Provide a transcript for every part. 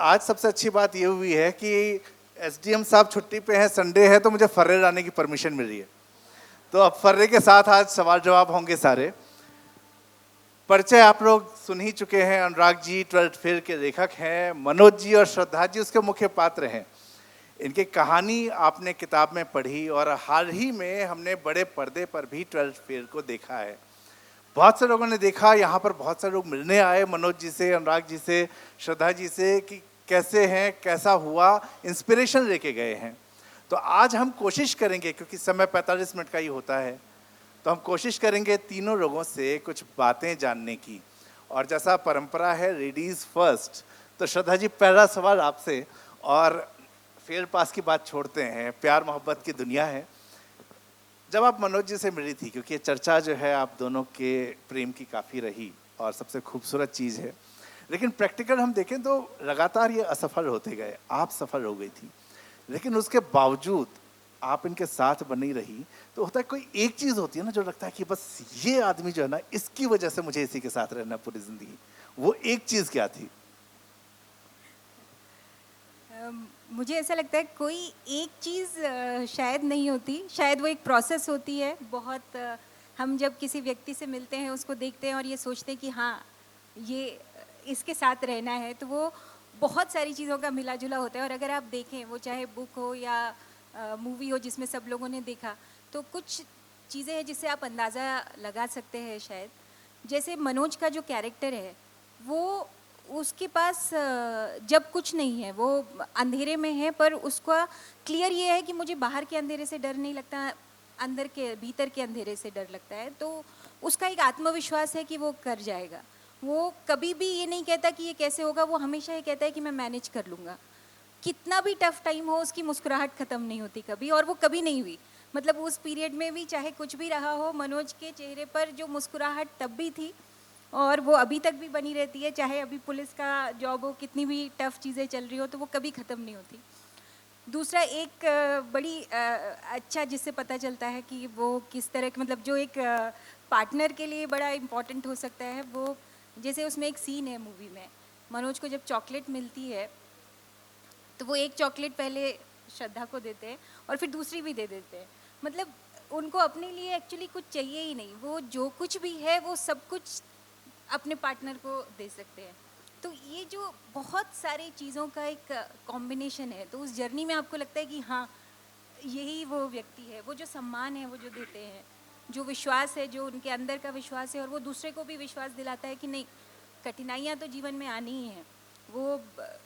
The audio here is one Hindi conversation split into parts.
आज सबसे अच्छी बात ये हुई है कि एसडीएम साहब छुट्टी पे हैं, संडे है, तो मुझे फर्रे लाने की परमिशन मिल रही है। तो अब फर्रे के साथ आज सवाल जवाब होंगे सारे। परिचय आप लोग सुन ही चुके हैं। अनुराग जी 12th फेल के लेखक हैं, मनोज जी और श्रद्धा जी उसके मुख्य पात्र हैं। इनकी कहानी आपने किताब में पढ़ी और हाल ही में हमने बड़े पर्दे पर भी 12th फेल को देखा है। बहुत से लोगों ने देखा, यहाँ पर बहुत सारे लोग मिलने आए मनोज जी से, अनुराग जी से, श्रद्धा जी से कि कैसे हैं, कैसा हुआ, इंस्पिरेशन लेके गए हैं। तो आज हम कोशिश करेंगे, क्योंकि समय 45 मिनट का ही होता है, तो हम कोशिश करेंगे तीनों लोगों से कुछ बातें जानने की। और जैसा परंपरा है लेडीज़ फर्स्ट, तो श्रद्धा जी पहला सवाल आपसे। और फेल पास की बात छोड़ते हैं, प्यार मोहब्बत की दुनिया है। जब आप मनोज जी से मिली थी, क्योंकि ये चर्चा जो है आप दोनों के प्रेम की काफ़ी रही और सबसे खूबसूरत चीज़ है, लेकिन प्रैक्टिकल हम देखें तो लगातार ये असफल होते गए। आप सफल हो गई थी, लेकिन उसके बावजूद आप इनके साथ बनी रही। तो होता है कोई एक चीज़ होती है ना जो लगता है कि बस ये आदमी जो है ना, इसकी वजह से मुझे इसी के साथ रहना पूरी ज़िंदगी। वो एक चीज़ क्या थी? मुझे ऐसा लगता है कोई एक चीज़ शायद नहीं होती, शायद वो एक प्रोसेस होती है। बहुत हम जब किसी व्यक्ति से मिलते हैं, उसको देखते हैं और ये सोचते हैं कि हाँ, ये इसके साथ रहना है, तो वो बहुत सारी चीज़ों का मिला जुला होता है। और अगर आप देखें, वो चाहे बुक हो या मूवी हो जिसमें सब लोगों ने देखा, तो कुछ चीज़ें हैं जिससे आप अंदाज़ा लगा सकते हैं शायद। जैसे मनोज का जो कैरेक्टर है, वो उसके पास जब कुछ नहीं है, वो अंधेरे में है, पर उसका क्लियर ये है कि मुझे बाहर के अंधेरे से डर नहीं लगता, अंदर के भीतर के अंधेरे से डर लगता है। तो उसका एक आत्मविश्वास है कि वो कर जाएगा। वो कभी भी ये नहीं कहता कि ये कैसे होगा, वो हमेशा ये कहता है कि मैं मैनेज कर लूँगा। कितना भी टफ टाइम हो, उसकी मुस्कुराहट ख़त्म नहीं होती कभी, और वो कभी नहीं हुई। मतलब उस पीरियड में भी चाहे कुछ भी रहा हो, मनोज के चेहरे पर जो मुस्कुराहट तब भी थी और वो अभी तक भी बनी रहती है। चाहे अभी पुलिस का जॉब हो, कितनी भी टफ चीज़ें चल रही हो, तो वो कभी ख़त्म नहीं होती। दूसरा एक बड़ी अच्छा जिससे पता चलता है कि वो किस तरह के, मतलब जो एक पार्टनर के लिए बड़ा इम्पॉर्टेंट हो सकता है, वो जैसे उसमें एक सीन है मूवी में, मनोज को जब चॉकलेट मिलती है, तो वो एक चॉकलेट पहले श्रद्धा को देते हैं और फिर दूसरी भी दे देते हैं। मतलब उनको अपने लिए एक्चुअली कुछ चाहिए ही नहीं, वो जो कुछ भी है वो सब कुछ अपने पार्टनर को दे सकते हैं। तो ये जो बहुत सारी चीज़ों का एक कॉम्बिनेशन है, तो उस जर्नी में आपको लगता है कि हाँ, यही वो व्यक्ति है। वो जो सम्मान है वो जो देते हैं, जो विश्वास है, जो उनके अंदर का विश्वास है, और वो दूसरे को भी विश्वास दिलाता है कि नहीं, कठिनाइयाँ तो जीवन में आनी ही हैं। वो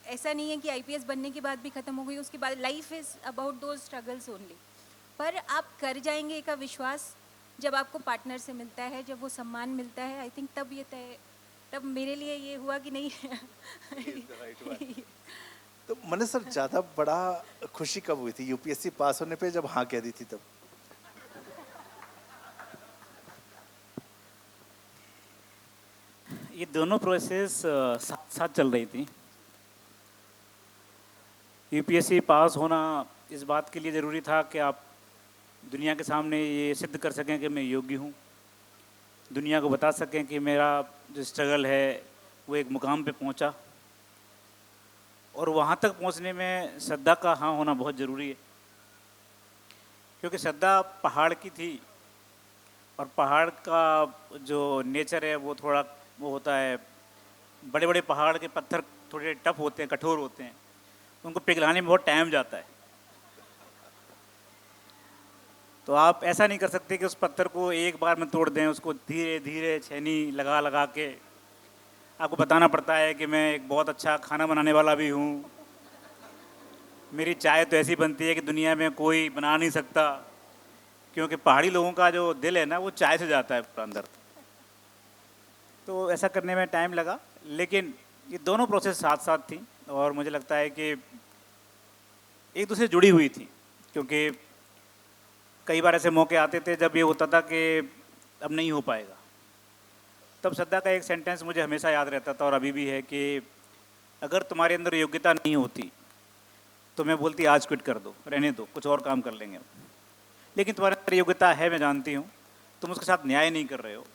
ऐसा नहीं है कि आईपीएस बनने के बाद भी ख़त्म हो गई, उसके बाद life is about those struggles only. पर आप कर जाएंगे का विश्वास जब आपको पार्टनर से मिलता है, जब वो सम्मान मिलता है, आई थिंक तब ये तय, तब मेरे लिए ये हुआ कि नहीं। तो मैंने सर ज़्यादा बड़ा खुशी कब हुई थी यूपीएससी पास होने पे, जब हाँ कह दी थी तब? ये दोनों प्रोसेस साथ साथ चल रही थी। यूपीएससी पास होना इस बात के लिए ज़रूरी था कि आप दुनिया के सामने ये सिद्ध कर सकें कि मैं योग्य हूँ, दुनिया को बता सकें कि मेरा जो स्ट्रगल है वो एक मुकाम पे पहुँचा। और वहाँ तक पहुँचने में श्रद्धा का हाँ होना बहुत ज़रूरी है, क्योंकि श्रद्धा पहाड़ की थी और पहाड़ का जो नेचर है वो थोड़ा वो होता है, बड़े बड़े पहाड़ के पत्थर थोड़े टफ होते हैं, कठोर होते हैं, उनको पिघलाने में बहुत टाइम जाता है। तो आप ऐसा नहीं कर सकते कि उस पत्थर को एक बार में तोड़ दें, उसको धीरे धीरे छेनी लगा लगा के आपको बताना पड़ता है कि मैं एक बहुत अच्छा खाना बनाने वाला भी हूँ, मेरी चाय तो ऐसी बनती है कि दुनिया में कोई बना नहीं सकता, क्योंकि पहाड़ी लोगों का जो दिल है ना वो चाय से जाता है पूरा अंदर। तो ऐसा करने में टाइम लगा, लेकिन ये दोनों प्रोसेस साथ साथ थी और मुझे लगता है कि एक दूसरे से जुड़ी हुई थी। क्योंकि कई बार ऐसे मौके आते थे जब ये होता था कि अब नहीं हो पाएगा, तब श्रद्धा का एक सेंटेंस मुझे हमेशा याद रहता था और अभी भी है कि अगर तुम्हारे अंदर योग्यता नहीं होती तो मैं बोलती आज क्विट कर दो, रहने दो, कुछ और काम कर लेंगे। लेकिन तुम्हारे अंदर योग्यता है, मैं जानती हूँ, तुम उसके साथ न्याय नहीं कर रहे हो,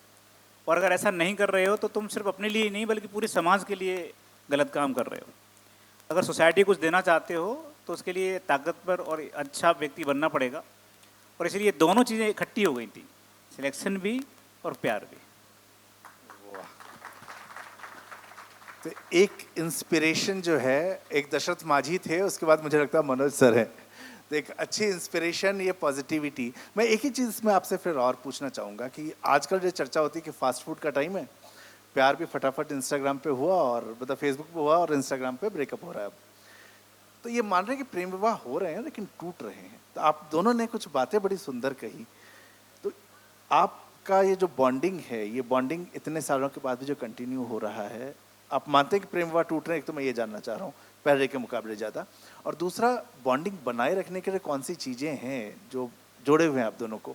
और अगर ऐसा नहीं कर रहे हो तो तुम सिर्फ अपने लिए ही नहीं बल्कि पूरे समाज के लिए गलत काम कर रहे हो। अगर सोसाइटी कुछ देना चाहते हो तो उसके लिए ताकतवर और अच्छा व्यक्ति बनना पड़ेगा, और इसलिए दोनों चीज़ें इकट्ठी हो गई थी, सिलेक्शन भी और प्यार भी। तो एक इंस्पिरेशन जो है, एक दशरथ माझी थे, उसके बाद मुझे लगता है मनोज सर है। तो एक अच्छी इंस्पिरेशन, ये पॉजिटिविटी। मैं एक ही चीज़ में आपसे फिर और पूछना चाहूँगा कि आजकल जो चर्चा होती है कि फास्ट फूड का टाइम है, प्यार भी फटाफट इंस्टाग्राम पे हुआ, और मतलब फेसबुक पे हुआ और इंस्टाग्राम पे ब्रेकअप हो रहा है अब। तो ये मान रहे हैं कि प्रेम विवाह हो रहे हैं लेकिन टूट रहे हैं। तो आप दोनों ने कुछ बातें बड़ी सुंदर कही। तो आपका ये जो बॉन्डिंग है, ये बॉन्डिंग इतने सालों के बाद भी जो कंटिन्यू हो रहा है, आप मानते हैं कि प्रेम विवाह टूट रहे हैं? एक तो मैं ये जानना चाह रहा हूँ पहले के मुकाबले ज़्यादा, और दूसरा बॉन्डिंग बनाए रखने के लिए कौन सी चीज़ें हैं जो जोड़े हुए हैं आप दोनों को?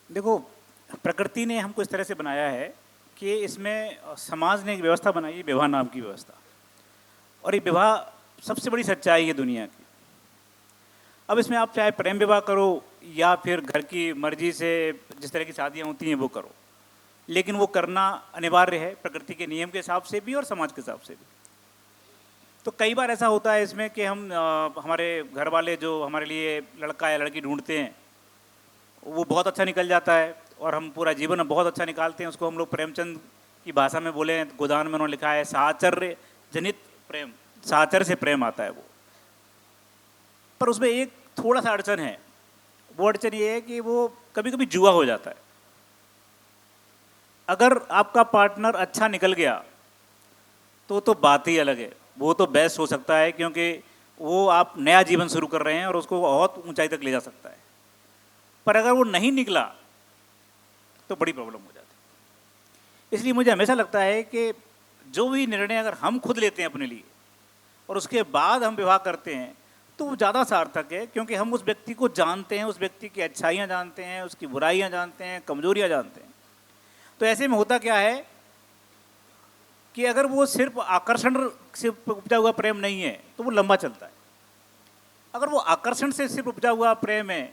देखो, प्रकृति ने हमको इस तरह से बनाया है कि इसमें समाज ने एक व्यवस्था बनाई है, विवाह नाम की व्यवस्था, और ये विवाह सबसे बड़ी सच्चाई है दुनिया की। अब इसमें आप चाहे प्रेम विवाह करो या फिर घर की मर्जी से जिस तरह की शादियाँ होती हैं वो करो, लेकिन वो करना अनिवार्य है प्रकृति के नियम के हिसाब से भी और समाज के हिसाब से भी। तो कई बार ऐसा होता है इसमें कि हम हमारे घर वाले जो हमारे लिए लड़का या लड़की ढूंढते हैं वो बहुत अच्छा निकल जाता है, और हम पूरा जीवन बहुत अच्छा निकालते हैं उसको। हम लोग प्रेमचंद की भाषा में बोले, गोदान में उन्होंने लिखा है, साहचर्य जनित प्रेम, साहचर्य से प्रेम आता है वो। पर उसमें एक थोड़ा सा अड़चन है, वो अड़चन ये है कि वो कभी कभी जुआ हो जाता है। अगर आपका पार्टनर अच्छा निकल गया तो बात ही अलग है, वो तो बेस्ट हो सकता है, क्योंकि वो आप नया जीवन शुरू कर रहे हैं और उसको बहुत ऊंचाई तक ले जा सकता है। पर अगर वो नहीं निकला तो बड़ी प्रॉब्लम हो जाती है। इसलिए मुझे हमेशा लगता है कि जो भी निर्णय अगर हम खुद लेते हैं अपने लिए और उसके बाद हम विवाह करते हैं तो वो ज़्यादा सार्थक है, क्योंकि हम उस व्यक्ति को जानते हैं, उस व्यक्ति की अच्छाइयाँ जानते हैं, उसकी बुराइयाँ जानते हैं, कमजोरियाँ जानते हैं। तो ऐसे में होता क्या है कि अगर वो सिर्फ आकर्षण से उपजा हुआ प्रेम नहीं है तो वो लंबा चलता है। अगर वो आकर्षण से सिर्फ उपजा हुआ प्रेम है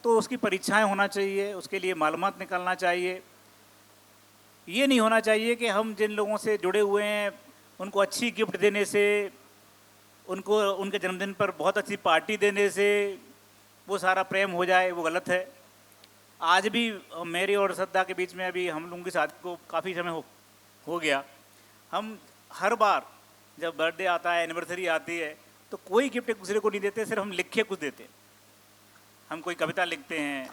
तो उसकी परीक्षाएं होना चाहिए, उसके लिए मालूमात निकालना चाहिए। ये नहीं होना चाहिए कि हम जिन लोगों से जुड़े हुए हैं उनको अच्छी गिफ्ट देने से, उनको उनके जन्मदिन पर बहुत अच्छी पार्टी देने से वो सारा प्रेम हो जाए, वो गलत है। आज भी मेरी और श्रद्धा के बीच में अभी हम लोगों की शादी को काफ़ी समय हो गया। हम हर बार जब बर्थडे आता है, एनिवर्सरी आती है, तो कोई गिफ्ट एक दूसरे को नहीं देते, सिर्फ हम लिख के कुछ देते हैं। हम कोई कविता लिखते हैं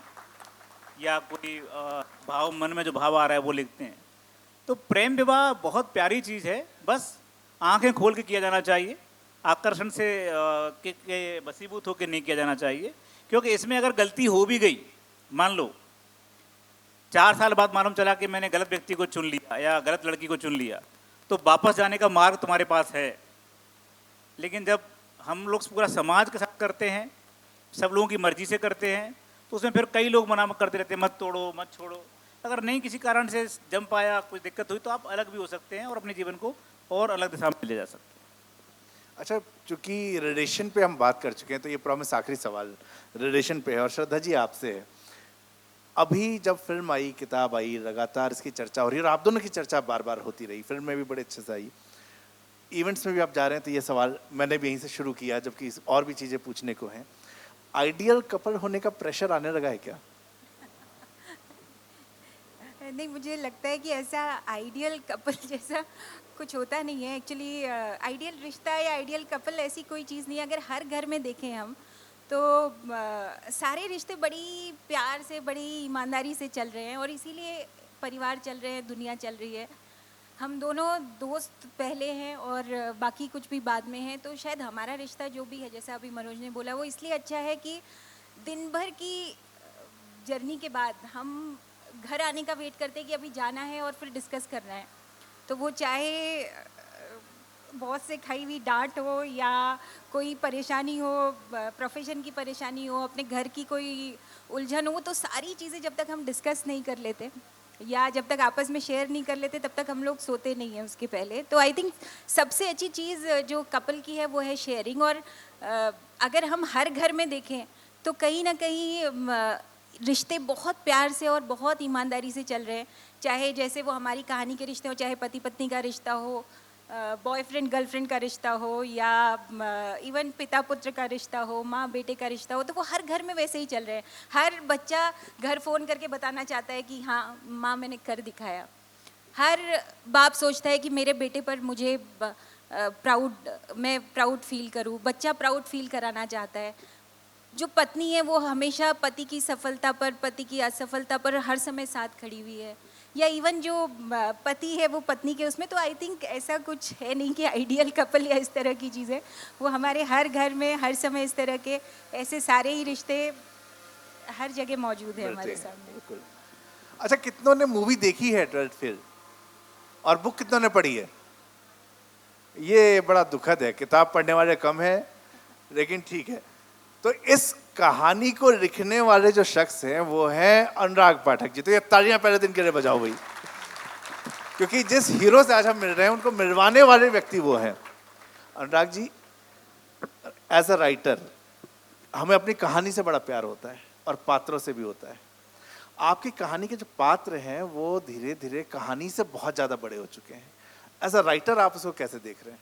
या कोई भाव, मन में जो भाव आ रहा है वो लिखते हैं। तो प्रेम विवाह बहुत प्यारी चीज़ है, बस आंखें खोल के किया जाना चाहिए, आकर्षण से के वशीभूत होकर नहीं किया जाना चाहिए। क्योंकि इसमें अगर गलती हो भी गई, मान लो 4 साल बाद मालूम चला कि मैंने गलत व्यक्ति को चुन लिया या गलत लड़की को चुन लिया, तो वापस जाने का मार्ग तुम्हारे पास है। लेकिन जब हम लोग पूरा समाज के साथ करते हैं, सब लोगों की मर्जी से करते हैं, तो उसमें फिर कई लोग मना करते रहते हैं, मत तोड़ो मत छोड़ो। अगर नहीं किसी कारण से जम पाया, कुछ दिक्कत हुई, तो आप अलग भी हो सकते हैं और अपने जीवन को और अलग दिशा में ले जा सकते हैं। अच्छा, चूंकि रिलेशन पे हम बात कर चुके हैं तो ये प्रॉमिस आखिरी सवाल रिलेशन पे है, और श्रद्धा जी आपसे है। अभी जब फिल्म आई, किताब आई, लगातार इसकी चर्चा हो रही है और आप दोनों की चर्चा बार बार होती रही, फिल्म में भी बड़े अच्छे से आई, इवेंट्स में भी आप जा रहे हैं, तो ये सवाल मैंने भी यहीं से शुरू किया, जबकि और भी चीज़ें पूछने को हैं। आइडियल कपल होने का प्रेशर आने लगा है क्या? नहीं, मुझे लगता है कि ऐसा आइडियल कपल जैसा कुछ होता नहीं है एक्चुअली। आइडियल रिश्ता या आइडियल कपल ऐसी कोई चीज़ नहीं है। अगर हर घर में देखें हम तो सारे रिश्ते बड़ी प्यार से, बड़ी ईमानदारी से चल रहे हैं, और इसीलिए परिवार चल रहे हैं, दुनिया चल रही है। हम दोनों दोस्त पहले हैं और बाकी कुछ भी बाद में है। तो शायद हमारा रिश्ता जो भी है, जैसा अभी मनोज ने बोला, वो इसलिए अच्छा है कि दिन भर की जर्नी के बाद हम घर आने का वेट करते हैं कि अभी जाना है और फिर डिस्कस करना है। तो वो चाहे बॉस से खाई हुई डांट हो या कोई परेशानी हो, प्रोफेशन की परेशानी हो, अपने घर की कोई उलझन हो, तो सारी चीज़ें जब तक हम डिस्कस नहीं कर लेते या जब तक आपस में शेयर नहीं कर लेते, तब तक हम लोग सोते नहीं हैं उसके पहले। तो आई थिंक सबसे अच्छी चीज़ जो कपल की है वो है शेयरिंग। और अगर हम हर घर में देखें तो कहीं ना कहीं रिश्ते बहुत प्यार से और बहुत ईमानदारी से चल रहे हैं, चाहे जैसे वो हमारी कहानी के रिश्ते हो, चाहे पति पत्नी का रिश्ता हो बॉयफ्रेंड गर्लफ्रेंड का रिश्ता हो या इवन पिता पुत्र का रिश्ता हो, माँ बेटे का रिश्ता हो, तो वो हर घर में वैसे ही चल रहे हैं। हर बच्चा घर फ़ोन करके बताना चाहता है कि हाँ माँ मैंने कर दिखाया। हर बाप सोचता है कि मेरे बेटे पर मुझे मैं प्राउड फील करूँ, बच्चा प्राउड फील कराना चाहता है। जो पत्नी है वो हमेशा पति की सफलता पर, पति की असफलता पर हर समय साथ खड़ी हुई है। या इवन जो पति है वो पत्नी के उसमें, तो आई थिंक ऐसा कुछ है नहीं कि आइडियल कपल या इस तरह की चीज़ें। वो हमारे हर घर में हर समय इस तरह के ऐसे सारे ही रिश्ते हर जगह मौजूद है हमारे सामने। बिल्कुल। अच्छा, कितनों ने मूवी देखी है 12th फेल और बुक कितनों ने पढ़ी है? ये बड़ा दुखद है, किताब पढ़ने वाले कम है, लेकिन ठीक है। तो इस कहानी को लिखने वाले जो शख्स हैं वो हैं अनुराग पाठक जी। तो ये तालियां पहले दिन के लिए बजाओ भाई, क्योंकि जिस हीरो से आज हम मिल रहे हैं उनको मिलवाने वाले व्यक्ति वो हैं। Anurag ji, as a writer हमें अपनी कहानी से बड़ा प्यार होता है और पात्रों से भी होता है। आपकी कहानी के जो पात्र हैं वो धीरे धीरे कहानी से बहुत ज्यादा बड़े हो चुके हैं। एज अ राइटर आप उसको कैसे देख रहे हैं?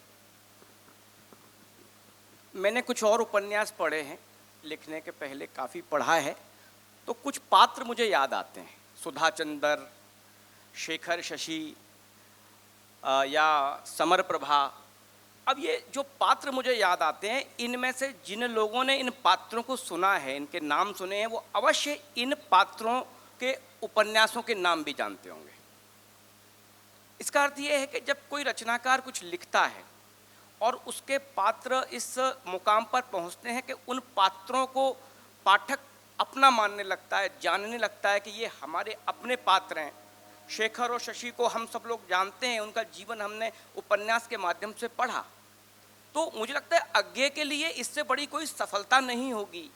मैंने कुछ और उपन्यास पढ़े हैं, लिखने के पहले काफ़ी पढ़ा है, तो कुछ पात्र मुझे याद आते हैं। सुधा चंद्र, शेखर शशि या समर प्रभा। अब ये जो पात्र मुझे याद आते हैं, इनमें से जिन लोगों ने इन पात्रों को सुना है, इनके नाम सुने हैं, वो अवश्य इन पात्रों के उपन्यासों के नाम भी जानते होंगे। इसका अर्थ ये है कि जब कोई रचनाकार कुछ लिखता है और उसके पात्र इस मुकाम पर पहुंचते हैं कि उन पात्रों को पाठक अपना मानने लगता है, जानने लगता है कि ये हमारे अपने पात्र हैं। शेखर और शशि को हम सब लोग जानते हैं, उनका जीवन हमने उपन्यास के माध्यम से पढ़ा। तो मुझे लगता है आगे के लिए इससे बड़ी कोई सफलता नहीं होगी,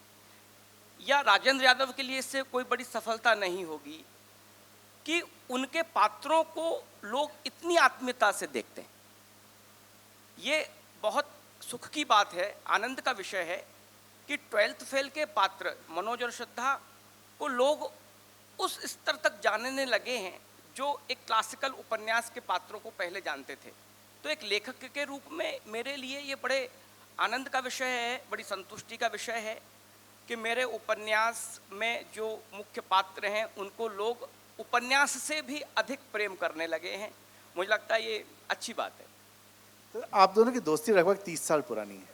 या राजेंद्र यादव के लिए इससे कोई बड़ी सफलता नहीं होगी कि उनके पात्रों को लोग इतनी आत्मीयता से देखते हैं। ये बहुत सुख की बात है, आनंद का विषय है कि 12th फेल के पात्र मनोज और श्रद्धा को लोग उस स्तर तक जानने लगे हैं जो एक क्लासिकल उपन्यास के पात्रों को पहले जानते थे। तो एक लेखक के रूप में मेरे लिए ये बड़े आनंद का विषय है, बड़ी संतुष्टि का विषय है कि मेरे उपन्यास में जो मुख्य पात्र हैं उनको लोग उपन्यास से भी अधिक प्रेम करने लगे हैं। मुझे लगता है ये अच्छी बात है। तो आप दोनों की दोस्ती लगभग 30 साल पुरानी है,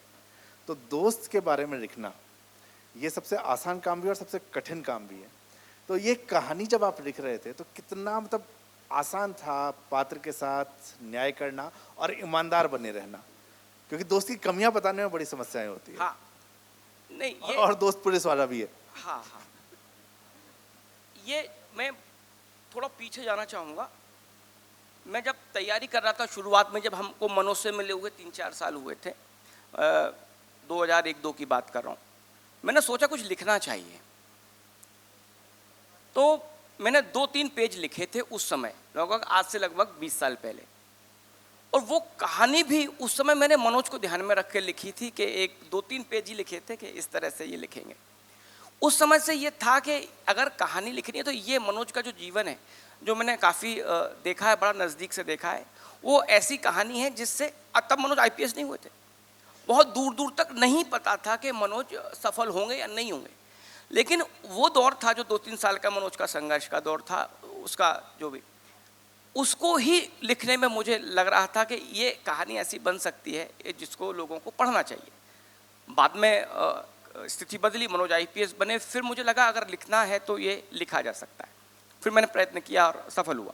तो दोस्त के बारे में लिखना ये सबसे आसान काम भी और सबसे कठिन काम भी है। तो ये कहानी जब आप लिख रहे थे तो कितना मतलब आसान था पात्र के साथ न्याय करना और ईमानदार बने रहना, क्योंकि दोस्त की कमियां बताने में बड़ी समस्याएं होती है। हाँ, नहीं ये और दोस्त पुलिस वाला भी है। हाँ हाँ, ये मैं थोड़ा पीछे जाना चाहूँगा। मैं जब तैयारी कर रहा था, शुरुआत में जब हमको मनोज से मिले हुए 3-4 साल हुए थे, 2001-2 की बात कर रहा हूँ, मैंने सोचा कुछ लिखना चाहिए। तो मैंने 2-3 पेज लिखे थे उस समय, लगभग आज से लगभग 20 साल पहले। और वो कहानी भी उस समय मैंने मनोज को ध्यान में रख के लिखी थी कि 1-2-3 पेज ही लिखे थे कि इस तरह से ये लिखेंगे। उस समय से ये था कि अगर कहानी लिखनी है तो ये मनोज का जो जीवन है, जो मैंने काफ़ी देखा है, बड़ा नज़दीक से देखा है, वो ऐसी कहानी है जिससे तब मनोज IPS नहीं हुए थे। बहुत दूर दूर तक नहीं पता था कि मनोज सफल होंगे या नहीं होंगे, लेकिन वो दौर था जो 2-3 साल का मनोज का संघर्ष का दौर था, उसका जो भी, उसको ही लिखने में मुझे लग रहा था कि ये कहानी ऐसी बन सकती है जिसको लोगों को पढ़ना चाहिए। बाद में स्थिति बदली, मनोज IPS बने, फिर मुझे लगा अगर लिखना है तो ये लिखा जा सकता है। फिर मैंने प्रयत्न किया और सफल हुआ।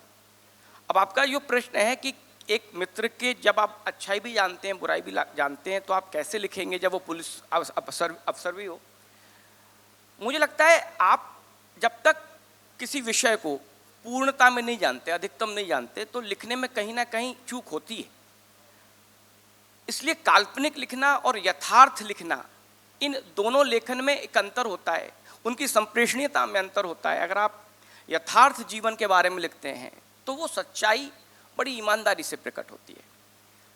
अब आपका ये प्रश्न है कि एक मित्र के जब आप अच्छाई भी जानते हैं, बुराई भी जानते हैं, तो आप कैसे लिखेंगे जब वो पुलिस अफसर भी हो। मुझे लगता है आप जब तक किसी विषय को पूर्णता में नहीं जानते, अधिकतम नहीं जानते, तो लिखने में कहीं ना कहीं चूक होती है। इसलिए काल्पनिक लिखना और यथार्थ लिखना, इन दोनों लेखन में एक अंतर होता है, उनकी संप्रेषणीयता में अंतर होता है। अगर आप यथार्थ जीवन के बारे में लिखते हैं तो वो सच्चाई बड़ी ईमानदारी से प्रकट होती है।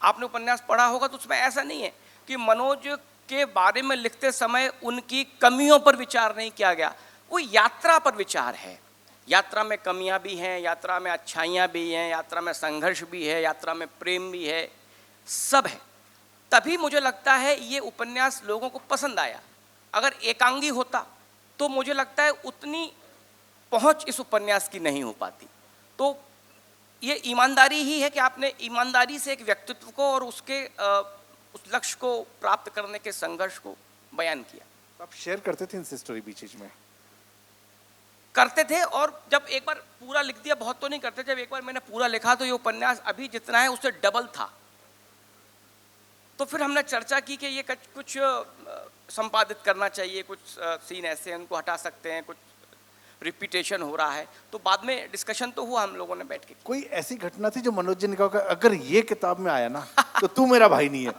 आपने उपन्यास पढ़ा होगा तो उसमें ऐसा नहीं है कि मनोज के बारे में लिखते समय उनकी कमियों पर विचार नहीं किया गया, वो यात्रा पर विचार है। यात्रा में कमियां भी हैं, यात्रा में अच्छाइयां भी हैं, यात्रा में संघर्ष भी है, यात्रा में प्रेम भी है, सब है। तभी मुझे लगता है ये उपन्यास लोगों को पसंद आया। अगर एकांगी होता तो मुझे लगता है उतनी पहुंच इस उपन्यास की नहीं हो पाती। तो ये ईमानदारी ही है कि आपने ईमानदारी से एक व्यक्तित्व को और उसके उस लक्ष्य को प्राप्त करने के संघर्ष को बयान किया। आप शेयर करते थे इनसे स्टोरी बीच बीच में? करते थे, और जब एक बार पूरा लिख दिया, बहुत तो नहीं करते, जब एक बार मैंने पूरा लिखा तो ये उपन्यास अभी जितना है उससे डबल था। तो फिर हमने चर्चा की कि ये कुछ संपादित करना चाहिए, कुछ सीन ऐसे हैं उनको हटा सकते हैं, कुछ रिपीटेशन हो रहा है। तो बाद में डिस्कशन तो हुआ हम लोगों ने बैठ के। कोई ऐसी घटना थी जो मनोज जी ने कहा अगर ये किताब में आया ना तो तू मेरा भाई नहीं है?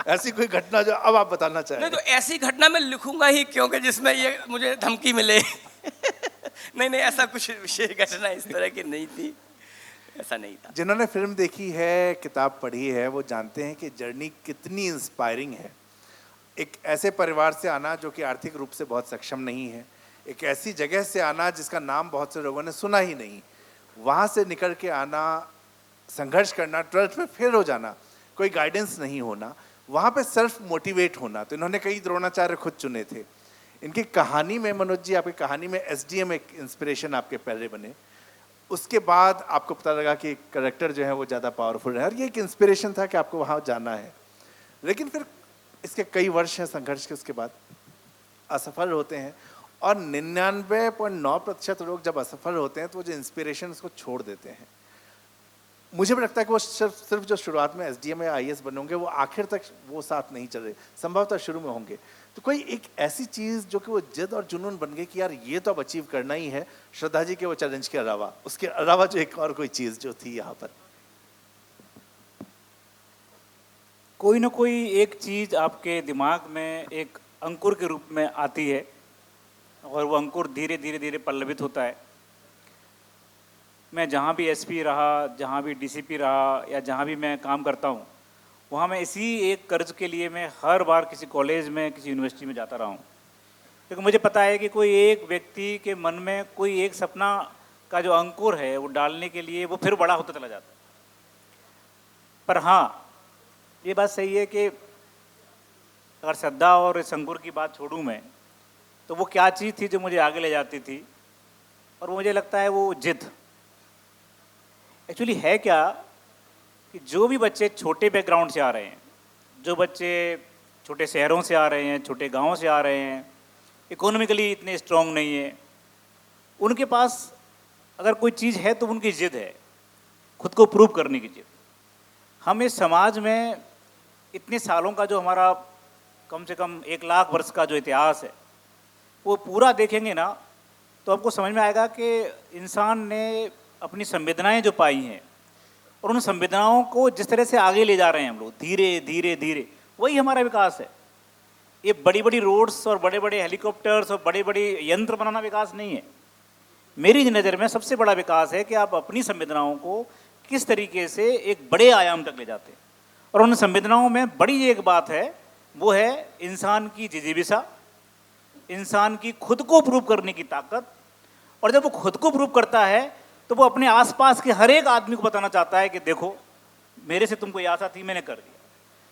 ऐसी कोई घटना जो अब आप बताना चाहें? नहीं, तो ऐसी घटना मैं लिखूंगा ही क्योंकि जिसमें ये मुझे धमकी मिले। नहीं, ऐसा कुछ विशेष घटना इस तरह की नहीं थी, ऐसा नहीं था। जिन्होंने फिल्म देखी है, किताब पढ़ी है, वो जानते हैं कि जर्नी कितनी इंस्पायरिंग है। एक ऐसे परिवार से आना जो कि आर्थिक रूप से बहुत सक्षम नहीं है, एक ऐसी जगह से आना जिसका नाम बहुत से लोगों ने सुना ही नहीं, वहाँ से निकल के आना, संघर्ष करना, 12th में फेल हो जाना, कोई गाइडेंस नहीं होना, वहाँ पे सेल्फ मोटिवेट होना। तो इन्होंने कई द्रोणाचार्य खुद चुने थे। इनकी कहानी में, मनोज जी आपकी कहानी में एसडीएम एक इंस्पिरेशन आपके पहले बने, उसके बाद आपको पता लगा कि करेक्टर जो है वो ज़्यादा पावरफुल है, और ये एक इंस्पिरेशन था कि आपको वहाँ जाना है। लेकिन फिर इसके कई वर्ष हैं संघर्ष के, उसके बाद असफल होते हैं, और 99.9% लोग जब असफल होते हैं तो वो जो इंस्पिरेशन उसको छोड़ देते हैं। मुझे भी लगता है कि वो सिर्फ जो शुरुआत में एसडीएम या आईएएस बनोगे वो आखिर तक वो साथ नहीं चल रहे, संभवतः शुरू में होंगे। तो कोई एक ऐसी चीज़ जो कि वो जिद और जुनून बन गई कि यार ये तो अब अचीव करना ही है, श्रद्धा जी के वो चैलेंज के अलावा, उसके अलावा जो एक और कोई चीज़ जो थी यहाँ पर? कोई ना कोई एक चीज़ आपके दिमाग में एक अंकुर के रूप में आती है, और वो अंकुर धीरे धीरे धीरे पल्लवित होता है। मैं जहाँ भी एसपी रहा, जहाँ भी डीसीपी रहा, या जहाँ भी मैं काम करता हूँ, वहाँ मैं इसी एक कर्ज के लिए मैं हर बार किसी कॉलेज में, किसी यूनिवर्सिटी में जाता रहा हूँ, क्योंकि मुझे पता है कि कोई एक व्यक्ति के मन में कोई एक सपना का जो अंकुर है वो डालने के लिए वो फिर बड़ा होता चला जाता है। पर हाँ, ये बात सही है कि अगर श्रद्धा और इस अंकुर की बात छोड़ूं मैं, तो वो क्या चीज़ थी जो मुझे आगे ले जाती थी, और वो मुझे लगता है वो जिद। एक्चुअली है क्या कि जो भी बच्चे छोटे बैकग्राउंड से आ रहे हैं, जो बच्चे छोटे शहरों से आ रहे हैं, छोटे गांवों से आ रहे हैं, इकोनॉमिकली इतने स्ट्रांग नहीं है, उनके पास अगर कोई चीज़ है तो उनकी जिद है, खुद को प्रूव करने की जिद। हम इस समाज में इतने सालों का जो हमारा कम से कम 1 लाख वर्ष का जो इतिहास है वो पूरा देखेंगे ना, तो आपको समझ में आएगा कि इंसान ने अपनी संवेदनाएं जो पाई हैं, और उन संवेदनाओं को जिस तरह से आगे ले जा रहे हैं हम लोग धीरे धीरे धीरे, वही हमारा विकास है। ये बड़ी बड़ी रोड्स और बड़े बड़े हेलीकॉप्टर्स और बड़े बड़े यंत्र बनाना विकास नहीं है। मेरी नज़र में सबसे बड़ा विकास है कि आप अपनी संवेदनाओं को किस तरीके से एक बड़े आयाम तक ले जाते हैं। और उन संवेदनाओं में बड़ी एक बात है, वो है इंसान की जिजीविसा, इंसान की खुद को प्रूव करने की ताकत। और जब वो खुद को प्रूव करता है तो वो अपने आसपास के हर एक आदमी को बताना चाहता है कि देखो मेरे से तुमको ये आशा थी, मैंने कर दिया।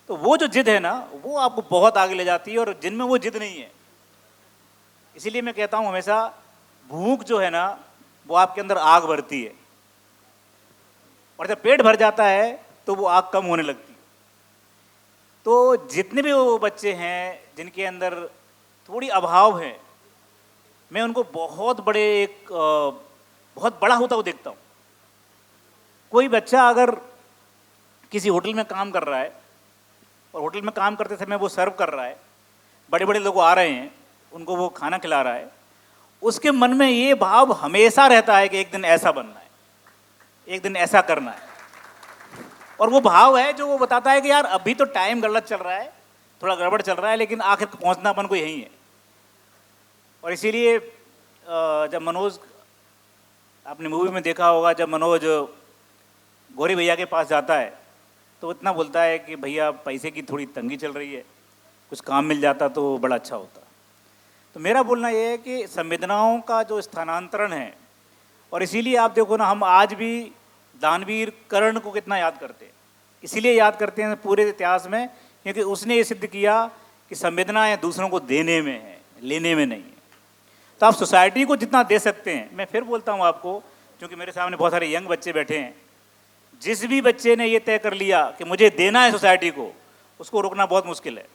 तो वो जो जिद है ना, वो आपको बहुत आगे ले जाती है, और जिनमें वो जिद नहीं है, इसीलिए मैं कहता हूँ हमेशा भूख जो है ना वो आपके अंदर आग भरती है, और जब पेट भर जाता है तो वो आग कम होने लगती है। तो जितने भी वो बच्चे हैं जिनके अंदर थोड़ी अभाव है, मैं उनको बहुत बड़ा होता हुआ देखता हूँ। कोई बच्चा अगर किसी होटल में काम कर रहा है, और होटल में काम करते समय वो सर्व कर रहा है, बड़े बड़े लोग आ रहे हैं, उनको वो खाना खिला रहा है, उसके मन में ये भाव हमेशा रहता है कि एक दिन ऐसा बनना है, एक दिन ऐसा करना है। और वो भाव है जो वो बताता है कि यार अभी तो टाइम गलत चल रहा है, थोड़ा गड़बड़ चल रहा है, लेकिन आखिर पहुंचना अपन को यही है। और इसीलिए जब मनोज, आपने मूवी में देखा होगा, जब मनोज गौरी भैया के पास जाता है तो इतना बोलता है कि भैया पैसे की थोड़ी तंगी चल रही है, कुछ काम मिल जाता तो बड़ा अच्छा होता। तो मेरा बोलना ये है कि संवेदनाओं का जो स्थानांतरण है, और इसीलिए आप देखो ना, हम आज भी दानवीर कर्ण को कितना याद करते हैं। इसीलिए याद करते हैं पूरे इतिहास में, क्योंकि उसने ये सिद्ध किया कि संवेदनाएं दूसरों को देने में है, लेने में नहीं है। तो आप सोसाइटी को जितना दे सकते हैं, मैं फिर बोलता हूँ आपको, क्योंकि मेरे सामने बहुत सारे यंग बच्चे बैठे हैं, जिस भी बच्चे ने ये तय कर लिया कि मुझे देना है सोसाइटी को, उसको रोकना बहुत मुश्किल है।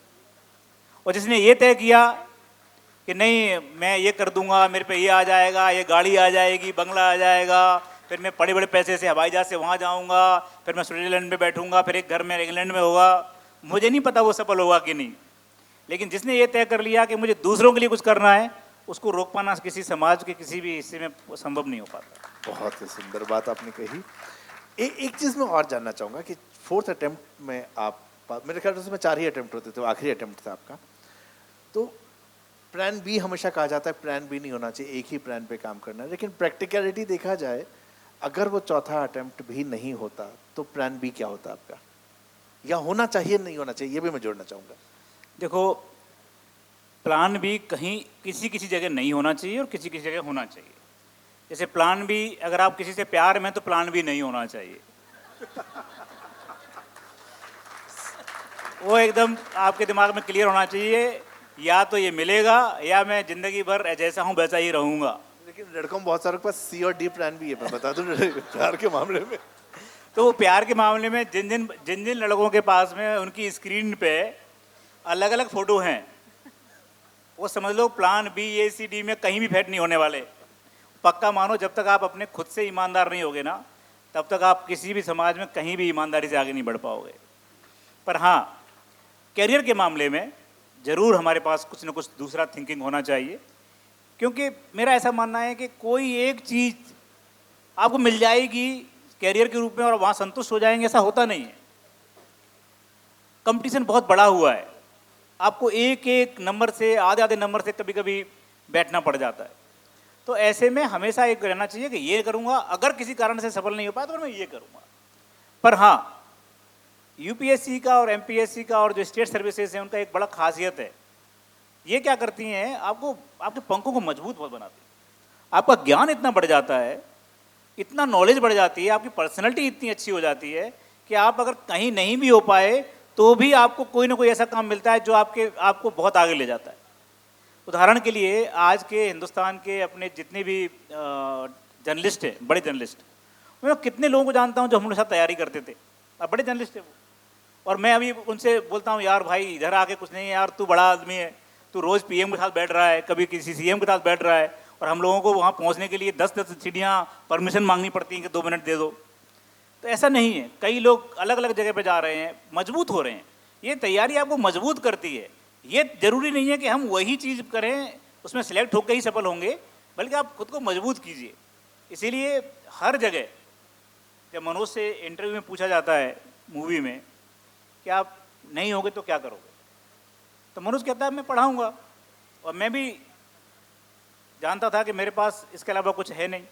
और जिसने ये तय किया कि नहीं मैं ये कर दूंगा, मेरे पे ये आ जाएगा, ये गाड़ी आ जाएगी, बंगला आ जाएगा, फिर मैं बड़े बड़े पैसे से हवाई जहाज से वहाँ जाऊँगा, फिर मैं स्विट्जरलैंड में बैठूंगा, फिर एक घर में इंग्लैंड में होगा, मुझे नहीं पता वो सफल होगा कि नहीं। लेकिन जिसने ये तय कर लिया कि मुझे दूसरों के लिए कुछ करना है, उसको रोक पाना किसी समाज के किसी भी हिस्से में संभव नहीं हो पाता। बहुत ही सुंदर बात आपने कही। एक चीज़ मैं और जानना चाहूँगा कि 4th अटेम्प्ट में आप, मेरे ख्याल से उसमें 4 ही अटेम्प्ट होते थे, आखिरी अटेम्प्ट था आपका, तो प्लान बी हमेशा कहा जाता है प्लान बी नहीं होना चाहिए, एक ही प्लान पे काम करना है। लेकिन प्रैक्टिकलिटी देखा जाए, अगर वो 4था अटेम्प्ट भी नहीं होता तो प्लान बी क्या होता आपका, या होना चाहिए नहीं होना चाहिए, ये भी मैं जोड़ना चाहूँगा। देखो, प्लान बी कहीं किसी किसी जगह नहीं होना चाहिए और किसी किसी जगह होना चाहिए। जैसे प्लान बी, अगर आप किसी से प्यार में, तो प्लान बी नहीं होना चाहिए। वो एकदम आपके दिमाग में क्लियर होना चाहिए, या तो ये मिलेगा या मैं जिंदगी भर जैसा हूँ वैसा ही रहूँगा। लेकिन लड़कों में बहुत सारे के पास सी और डी प्लान भी है, मैं बता दूं प्यार के मामले में। तो वो प्यार के मामले में जिन जिन लड़कों के पास में उनकी स्क्रीन पे अलग अलग फोटो हैं, वो समझ लो प्लान बी ए सी डी में कहीं भी फिट नहीं होने वाले। पक्का मानो, जब तक आप अपने खुद से ईमानदार नहीं होगे ना, तब तक आप किसी भी समाज में कहीं भी ईमानदारी से आगे नहीं बढ़ पाओगे। पर हाँ, कैरियर के मामले में ज़रूर हमारे पास कुछ न कुछ दूसरा थिंकिंग होना चाहिए, क्योंकि मेरा ऐसा मानना है कि कोई एक चीज़ आपको मिल जाएगी कैरियर के रूप में और वहाँ संतुष्ट हो जाएंगे, ऐसा होता नहीं है। कंपटीशन बहुत बड़ा हुआ है, आपको एक एक नंबर से, आधे आधे नंबर से कभी कभी बैठना पड़ जाता है। तो ऐसे में हमेशा एक रहना चाहिए कि ये करूँगा, अगर किसी कारण से सफल नहीं हो पाया तो मैं ये करूँगा। पर हाँ, यूपीएससी का और एमपीएससी का और जो स्टेट सर्विसेज हैं, उनका एक बड़ा खासियत है, ये क्या करती हैं, आपको आपके पंखों को मजबूत बहुत बनाती है। आपका ज्ञान इतना बढ़ जाता है, इतना नॉलेज बढ़ जाती है, आपकी पर्सनैलिटी इतनी अच्छी हो जाती है कि आप अगर कहीं नहीं भी हो पाए तो भी आपको कोई ना कोई ऐसा काम मिलता है जो आपको बहुत आगे ले जाता है। उदाहरण के लिए, आज के हिंदुस्तान के अपने जितने भी जर्नलिस्ट हैं, बड़े जर्नलिस्ट, मैं कितने लोगों को जानता हूँ जो हमारे साथ तैयारी करते थे, अब बड़े जर्नलिस्ट है वो, और मैं अभी उनसे बोलता हूँ, यार भाई इधर आके कुछ नहीं है यार, तू बड़ा आदमी है, तू रोज़ पीएम के साथ बैठ रहा है, कभी किसी सीएम के साथ बैठ रहा है, और हम लोगों को वहाँ पहुँचने के लिए 10-10 सीढ़ियाँ परमिशन मांगनी पड़ती हैं कि 2 मिनट दे दो। तो ऐसा नहीं है, कई लोग अलग अलग जगह पे जा रहे हैं, मजबूत हो रहे हैं। ये तैयारी आपको मजबूत करती है। ये जरूरी नहीं है कि हम वही चीज़ करें, उसमें सेलेक्ट होकर ही सफल होंगे, बल्कि आप खुद को मजबूत कीजिए। इसीलिए हर जगह जब मनोज से इंटरव्यू में पूछा जाता है मूवी में कि आप नहीं होगे तो क्या करोगे, तो मनोज कहता है मैं पढ़ाऊँगा। और मैं भी जानता था कि मेरे पास इसके अलावा कुछ है नहीं,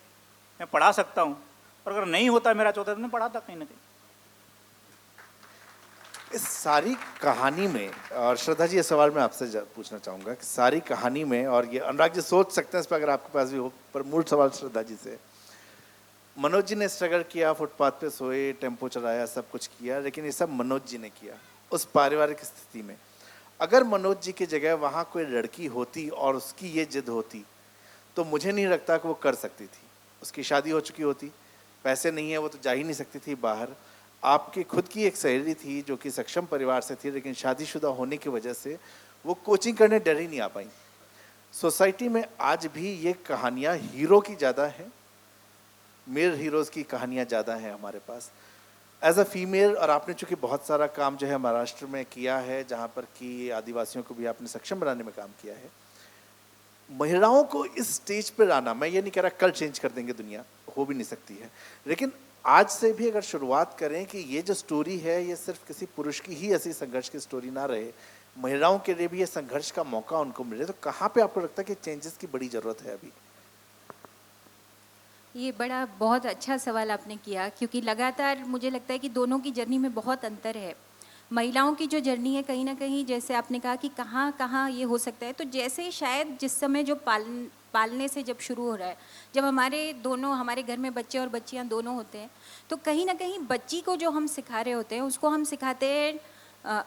मैं पढ़ा सकता हूँ, और अगर नहीं होता मेरा चौथा तो मैं पढ़ाता कहीं ना कहीं। इस सारी कहानी में, और श्रद्धा जी ये सवाल मैं आपसे पूछना चाहूँगा कि सारी कहानी में, और ये अनुराग जी सोच सकते हैं इस पर अगर आपके पास भी हो, पर मूल सवाल श्रद्धा जी से। मनोज जी ने स्ट्रगल किया, फुटपाथ पे सोए, टेम्पो चलाया, सब कुछ किया, लेकिन ये सब मनोज जी ने किया। उस पारिवारिक स्थिति में अगर मनोज जी की जगह वहाँ कोई लड़की होती और उसकी ये जिद होती, तो मुझे नहीं लगता कि वो कर सकती थी। उसकी शादी हो चुकी होती, पैसे नहीं है, वो तो जा ही नहीं सकती थी बाहर। आपकी खुद की एक सहेली थी जो कि सक्षम परिवार से थी, लेकिन शादीशुदा होने की वजह से वो कोचिंग करने डर ही नहीं आ पाई। सोसाइटी में आज भी ये कहानियाँ हीरो की ज़्यादा हैं, मेल हीरोज़ की कहानियाँ ज़्यादा हैं हमारे पास। एज अ फीमेल, और आपने चूँकि बहुत सारा काम जो है महाराष्ट्र में किया है, जहाँ पर कि आदिवासियों को भी आपने सक्षम बनाने में काम किया है, महिलाओं को इस स्टेज पर आना, मैं ये नहीं कह रहा कल चेंज कर देंगे दुनिया, हो भी नहीं सकती है, लेकिन आज से भी अगर शुरुआत करें कि ये जो स्टोरी है ये सिर्फ किसी पुरुष की ही ऐसी संघर्ष की स्टोरी ना रहे, महिलाओं के लिए भी ये संघर्ष का मौका उनको मिले, तो कहाँ पे आपको लगता है कि चेंजेस की बड़ी ज़रूरत है अभी? ये बड़ा बहुत अच्छा सवाल आपने किया, क्योंकि लगातार मुझे लगता है कि दोनों की जर्नी में बहुत अंतर है। महिलाओं की जो जर्नी है कहीं ना कहीं, जैसे आपने कहा कि कहाँ कहाँ ये हो सकता है, तो जैसे शायद जिस समय जो पालने से जब शुरू हो रहा है, जब हमारे घर में बच्चे और बच्चियां दोनों होते हैं, तो कहीं ना कहीं बच्ची को जो हम सिखा रहे होते हैं उसको हम सिखाते हैं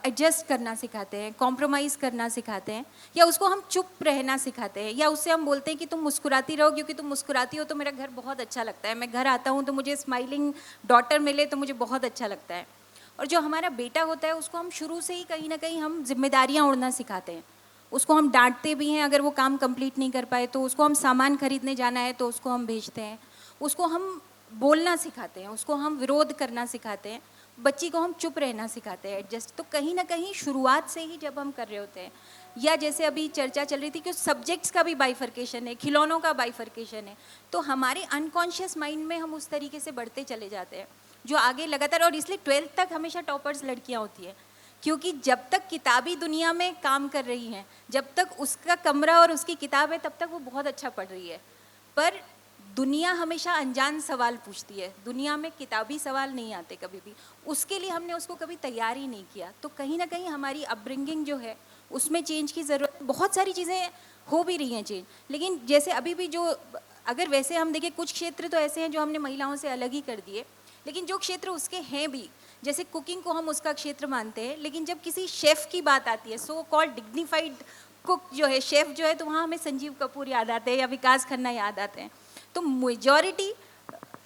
एडजस्ट करना सिखाते हैं, कॉम्प्रोमाइज़ करना सिखाते हैं, या उसको हम चुप रहना सिखाते हैं, या उससे हम बोलते हैं कि तुम मुस्कुराती रहो, क्योंकि तुम मुस्कुराती हो तो मेरा घर बहुत अच्छा लगता है, मैं घर आता हूँ तो मुझे स्माइलिंग डॉटर मिले तो मुझे बहुत अच्छा लगता है। और जो हमारा बेटा होता है उसको हम शुरू से ही कहीं ना कहीं हम जिम्मेदारियाँ उड़ना सिखाते हैं। उसको हम डांटते भी हैं अगर वो काम कंप्लीट नहीं कर पाए, तो उसको हम सामान खरीदने जाना है तो उसको हम भेजते हैं, उसको हम बोलना सिखाते हैं, उसको हम विरोध करना सिखाते हैं, बच्ची को हम चुप रहना सिखाते हैं, एडजस्ट। तो कहीं ना कहीं शुरुआत से ही जब हम कर रहे होते हैं, या जैसे अभी चर्चा चल रही थी कि सब्जेक्ट्स का भी बाइफर्केशन है, खिलौनों का बाइफर्केशन है, तो हमारे अनकॉन्शियस माइंड में हम उस तरीके से बढ़ते चले जाते हैं जो आगे लगातार। और इसलिए 12th तक हमेशा टॉपर्स लड़कियां होती हैं, क्योंकि जब तक किताबी दुनिया में काम कर रही हैं, जब तक उसका कमरा और उसकी किताब है, तब तक वो बहुत अच्छा पढ़ रही है। पर दुनिया हमेशा अनजान सवाल पूछती है, दुनिया में किताबी सवाल नहीं आते कभी भी, उसके लिए हमने उसको कभी तैयार ही नहीं किया। तो कहीं ना कहीं हमारी अपब्रिंगिंग जो है उसमें चेंज की ज़रूरत। बहुत सारी चीज़ें हो भी रही हैं चेंज, लेकिन जैसे अभी भी जो, अगर वैसे हम देखें कुछ क्षेत्र तो ऐसे हैं जो हमने महिलाओं से अलग ही कर दिए, लेकिन जो क्षेत्र उसके हैं भी, जैसे कुकिंग को हम उसका क्षेत्र मानते हैं, लेकिन जब किसी शेफ़ की बात आती है, सो कॉल्ड डिग्निफाइड कुक जो है, शेफ़ जो है, तो वहाँ हमें संजीव कपूर याद आते हैं या विकास खन्ना याद आते हैं। तो मेजॉरिटी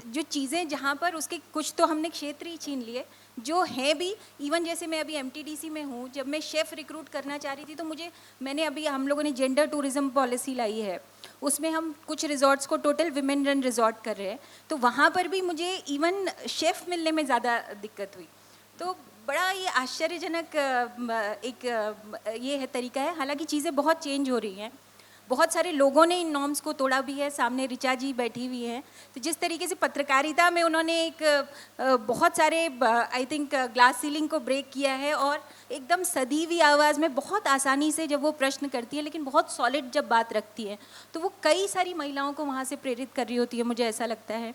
जो चीज़ें जहाँ पर उसके कुछ तो हमने क्षेत्र ही छीन लिए जो है भी। इवन जैसे मैं अभी एमटीडीसी में हूँ, जब मैं शेफ़ रिक्रूट करना चाह रही थी, तो मैंने अभी, हम लोगों ने जेंडर टूरिज्म पॉलिसी लाई है, उसमें हम कुछ रिजॉर्ट्स को टोटल विमेन रन रिजॉर्ट कर रहे हैं, तो वहाँ पर भी मुझे इवन शेफ़ मिलने में ज़्यादा दिक्कत हुई। तो बड़ा ये आश्चर्यजनक एक ये है तरीका है। हालांकि चीज़ें बहुत चेंज हो रही हैं, बहुत सारे लोगों ने इन नॉर्म्स को तोड़ा भी है। सामने ऋचा जी बैठी हुई हैं, तो जिस तरीके से पत्रकारिता में उन्होंने एक बहुत सारे आई थिंक ग्लास सीलिंग को ब्रेक किया है, और एकदम सदी हुई आवाज़ में बहुत आसानी से जब वो प्रश्न करती है, लेकिन बहुत सॉलिड जब बात रखती है, तो वो कई सारी महिलाओं को वहाँ से प्रेरित कर रही होती है, मुझे ऐसा लगता है।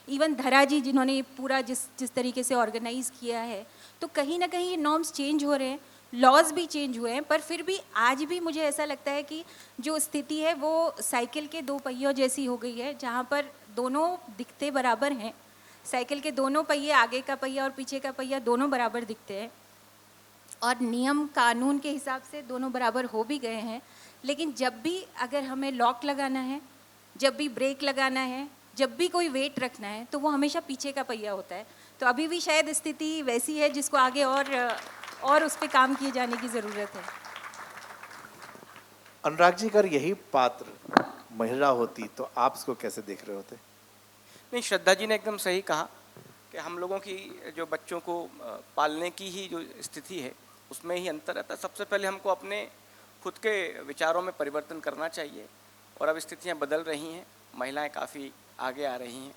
इवन धरा जी जिन्होंने ये पूरा जिस तरीके से ऑर्गेनाइज़ किया है, तो कहीं ना कहीं ये नॉर्म्स चेंज हो रहे हैं, लॉज भी चेंज हुए हैं, पर फिर भी आज भी मुझे ऐसा लगता है कि जो स्थिति है वो साइकिल के दो पहियों जैसी हो गई है, जहाँ पर दोनों दिखते बराबर हैं। साइकिल के दोनों पहिए, आगे का पहिया और पीछे का पहिया, दोनों बराबर दिखते हैं, और नियम कानून के हिसाब से दोनों बराबर हो भी गए हैं। लेकिन जब भी अगर हमें लॉक लगाना है, जब भी ब्रेक लगाना है, जब भी कोई वेट रखना है, तो वो हमेशा पीछे का पहिया होता है। तो अभी भी शायद स्थिति वैसी है जिसको आगे और उस पर काम किए जाने की ज़रूरत है। अनुराग जी, अगर यही पात्र महिला होती तो आप इसको कैसे देख रहे होते? नहीं, श्रद्धा जी ने एकदम सही कहा कि हम लोगों की जो बच्चों को पालने की ही जो स्थिति है उसमें ही अंतर रहता है। सबसे पहले हमको अपने खुद के विचारों में परिवर्तन करना चाहिए, और अब स्थितियां बदल रही हैं, महिलाएं काफ़ी आगे आ रही हैं।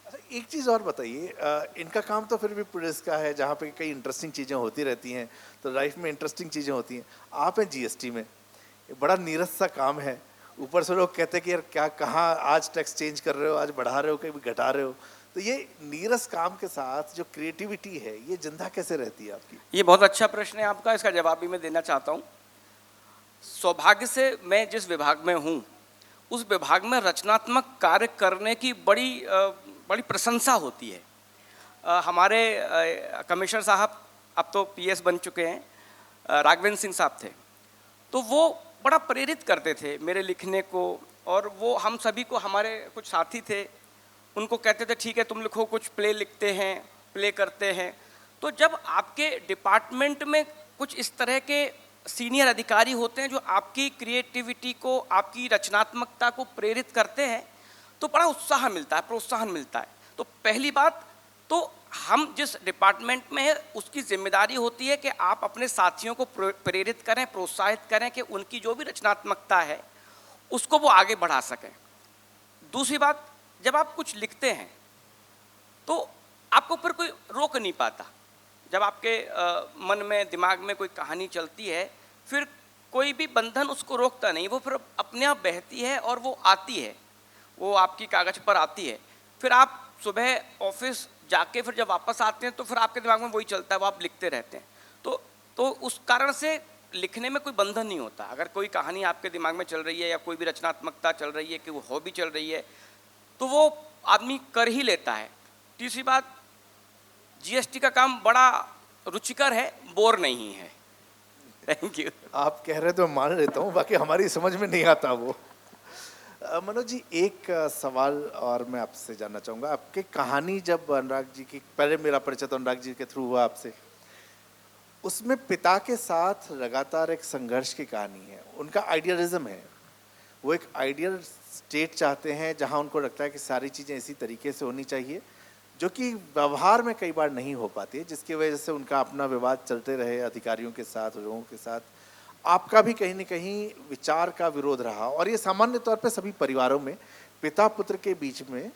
अच्छा, एक चीज़ और बताइए, इनका काम तो फिर भी पुलिस का है, जहाँ पे कई इंटरेस्टिंग चीज़ें होती रहती हैं, तो लाइफ में इंटरेस्टिंग चीज़ें होती हैं। आप हैं जीएसटी में, ये बड़ा नीरस सा काम है, ऊपर से लोग कहते हैं कि यार क्या, कहाँ आज टैक्स चेंज कर रहे हो, आज बढ़ा रहे हो, कभी घटा रहे हो, तो ये नीरस काम के साथ जो क्रिएटिविटी है ये जिंदा कैसे रहती है आपकी? ये बहुत अच्छा प्रश्न है आपका, इसका जवाब भी मैं देना चाहता हूँ। सौभाग्य से मैं जिस विभाग में हूँ उस विभाग में रचनात्मक कार्य करने की बड़ी प्रशंसा होती है। हमारे कमिश्नर साहब अब तो पीएस बन चुके हैं, राघवेंद्र सिंह साहब थे, तो वो बड़ा प्रेरित करते थे मेरे लिखने को, और वो हम सभी को, हमारे कुछ साथी थे, उनको कहते थे ठीक है तुम लिखो, कुछ प्ले लिखते हैं, प्ले करते हैं। तो जब आपके डिपार्टमेंट में कुछ इस तरह के सीनियर अधिकारी होते हैं जो आपकी क्रिएटिविटी को, आपकी रचनात्मकता को प्रेरित करते हैं, तो बड़ा उत्साह मिलता है, प्रोत्साहन मिलता है। तो पहली बात तो हम जिस डिपार्टमेंट में है उसकी जिम्मेदारी होती है कि आप अपने साथियों को प्रेरित करें, प्रोत्साहित करें कि उनकी जो भी रचनात्मकता है उसको वो आगे बढ़ा सकें। दूसरी बात, जब आप कुछ लिखते हैं तो आपको फिर कोई रोक नहीं पाता। जब आपके मन में, दिमाग में कोई कहानी चलती है, फिर कोई भी बंधन उसको रोकता नहीं, वो फिर अपने आप बहती है और वो आती है, वो आपकी कागज़ पर आती है। फिर आप सुबह ऑफिस जाके फिर जब वापस आते हैं तो फिर आपके दिमाग में वही चलता है, वो आप लिखते रहते हैं। तो उस कारण से लिखने में कोई बंधन नहीं होता। अगर कोई कहानी आपके दिमाग में चल रही है या कोई भी रचनात्मकता चल रही है, कि वो हॉबी चल रही है, तो वो आदमी कर ही लेता है। तीसरी बात, जीएसटी का काम बड़ा रुचिकर है, बोर नहीं है। Thank you. आप कह रहे तो मान लेता हूँ, बाकी हमारी समझ में नहीं आता वो। मनोज जी, एक सवाल और मैं आपसे जानना चाहूँगा। आपकी कहानी जब अनुराग जी की, पहले मेरा परिचय तो अनुराग जी के थ्रू हुआ आपसे, उसमें पिता के साथ लगातार एक संघर्ष की कहानी है। उनका आइडियलिज्म है, वो एक आइडियल स्टेट चाहते हैं जहाँ उनको लगता है कि सारी चीज़ें इसी तरीके से होनी चाहिए, जो कि व्यवहार में कई बार नहीं हो पाती है, जिसकी वजह से उनका अपना विवाद चलते रहे अधिकारियों के साथ, लोगों के साथ। आपका भी कहीं न कहीं विचार का विरोध रहा, और ये सामान्य तौर पे सभी परिवारों में पिता पुत्र के बीच में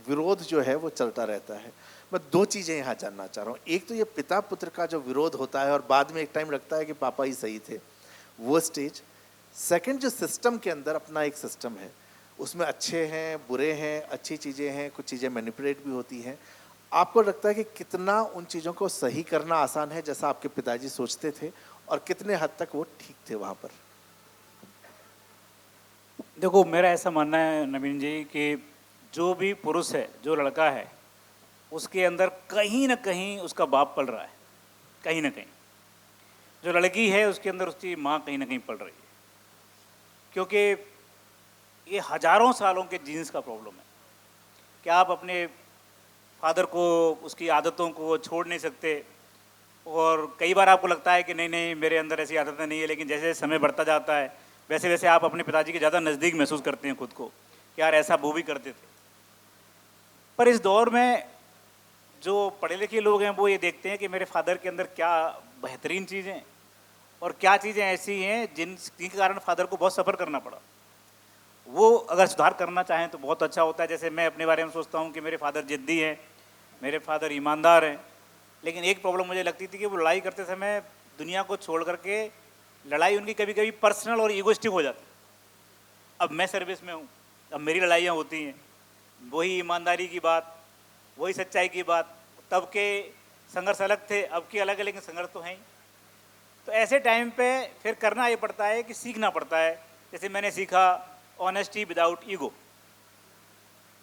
विरोध जो है वो चलता रहता है। मैं दो चीज़ें यहाँ जानना चाह रहा हूँ। एक तो ये पिता पुत्र का जो विरोध होता है और बाद में एक टाइम लगता है कि पापा ही सही थे, वो स्टेज। सेकंड, जो सिस्टम के अंदर अपना एक सिस्टम है, उसमें अच्छे हैं, बुरे हैं, अच्छी चीज़ें हैं, कुछ चीज़ें मैनिपुलेट भी होती हैं। आपको लगता है कि कितना उन चीज़ों को सही करना आसान है जैसा आपके पिताजी सोचते थे, और कितने हद तक वो ठीक थे वहाँ पर? देखो, मेरा ऐसा मानना है नवीन जी कि जो भी पुरुष है, जो लड़का है, उसके अंदर कहीं ना कहीं उसका बाप पल रहा है, कहीं ना कहीं। जो लड़की है उसके अंदर उसकी माँ कहीं ना कहीं पल रही है, क्योंकि ये हजारों सालों के जीन्स का प्रॉब्लम है कि आप अपने फादर को, उसकी आदतों को छोड़ नहीं सकते। और कई बार आपको लगता है कि नहीं नहीं, मेरे अंदर ऐसी आदतें नहीं है, लेकिन जैसे जैसे समय बढ़ता जाता है वैसे वैसे आप अपने पिताजी के ज़्यादा नज़दीक महसूस करते हैं खुद को, कि यार ऐसा वो भी करते थे। पर इस दौर में जो पढ़े लिखे लोग हैं वो ये देखते हैं कि मेरे फादर के अंदर क्या बेहतरीन चीज़ें हैं और क्या चीज़ें ऐसी हैं जिनके कारण फादर को बहुत सफ़र करना पड़ा। वो अगर सुधार करना चाहें तो बहुत अच्छा होता है। जैसे मैं अपने बारे में सोचता हूँ कि मेरे फादर जिद्दी हैं, मेरे फादर ईमानदार हैं, लेकिन एक प्रॉब्लम मुझे लगती थी कि वो लड़ाई करते समय दुनिया को छोड़ करके लड़ाई उनकी कभी कभी पर्सनल और ईगोइस्टिक हो जाती। अब मैं सर्विस में हूँ, अब मेरी लड़ाइयाँ होती हैं, वही ईमानदारी की बात, वही सच्चाई की बात। तब के संघर्ष अलग थे, अब के अलग है, लेकिन संघर्ष तो हैं ही। तो ऐसे टाइम पे फिर करना ये पड़ता है कि सीखना पड़ता है। जैसे मैंने सीखा ऑनेस्टी विदाउट ईगो।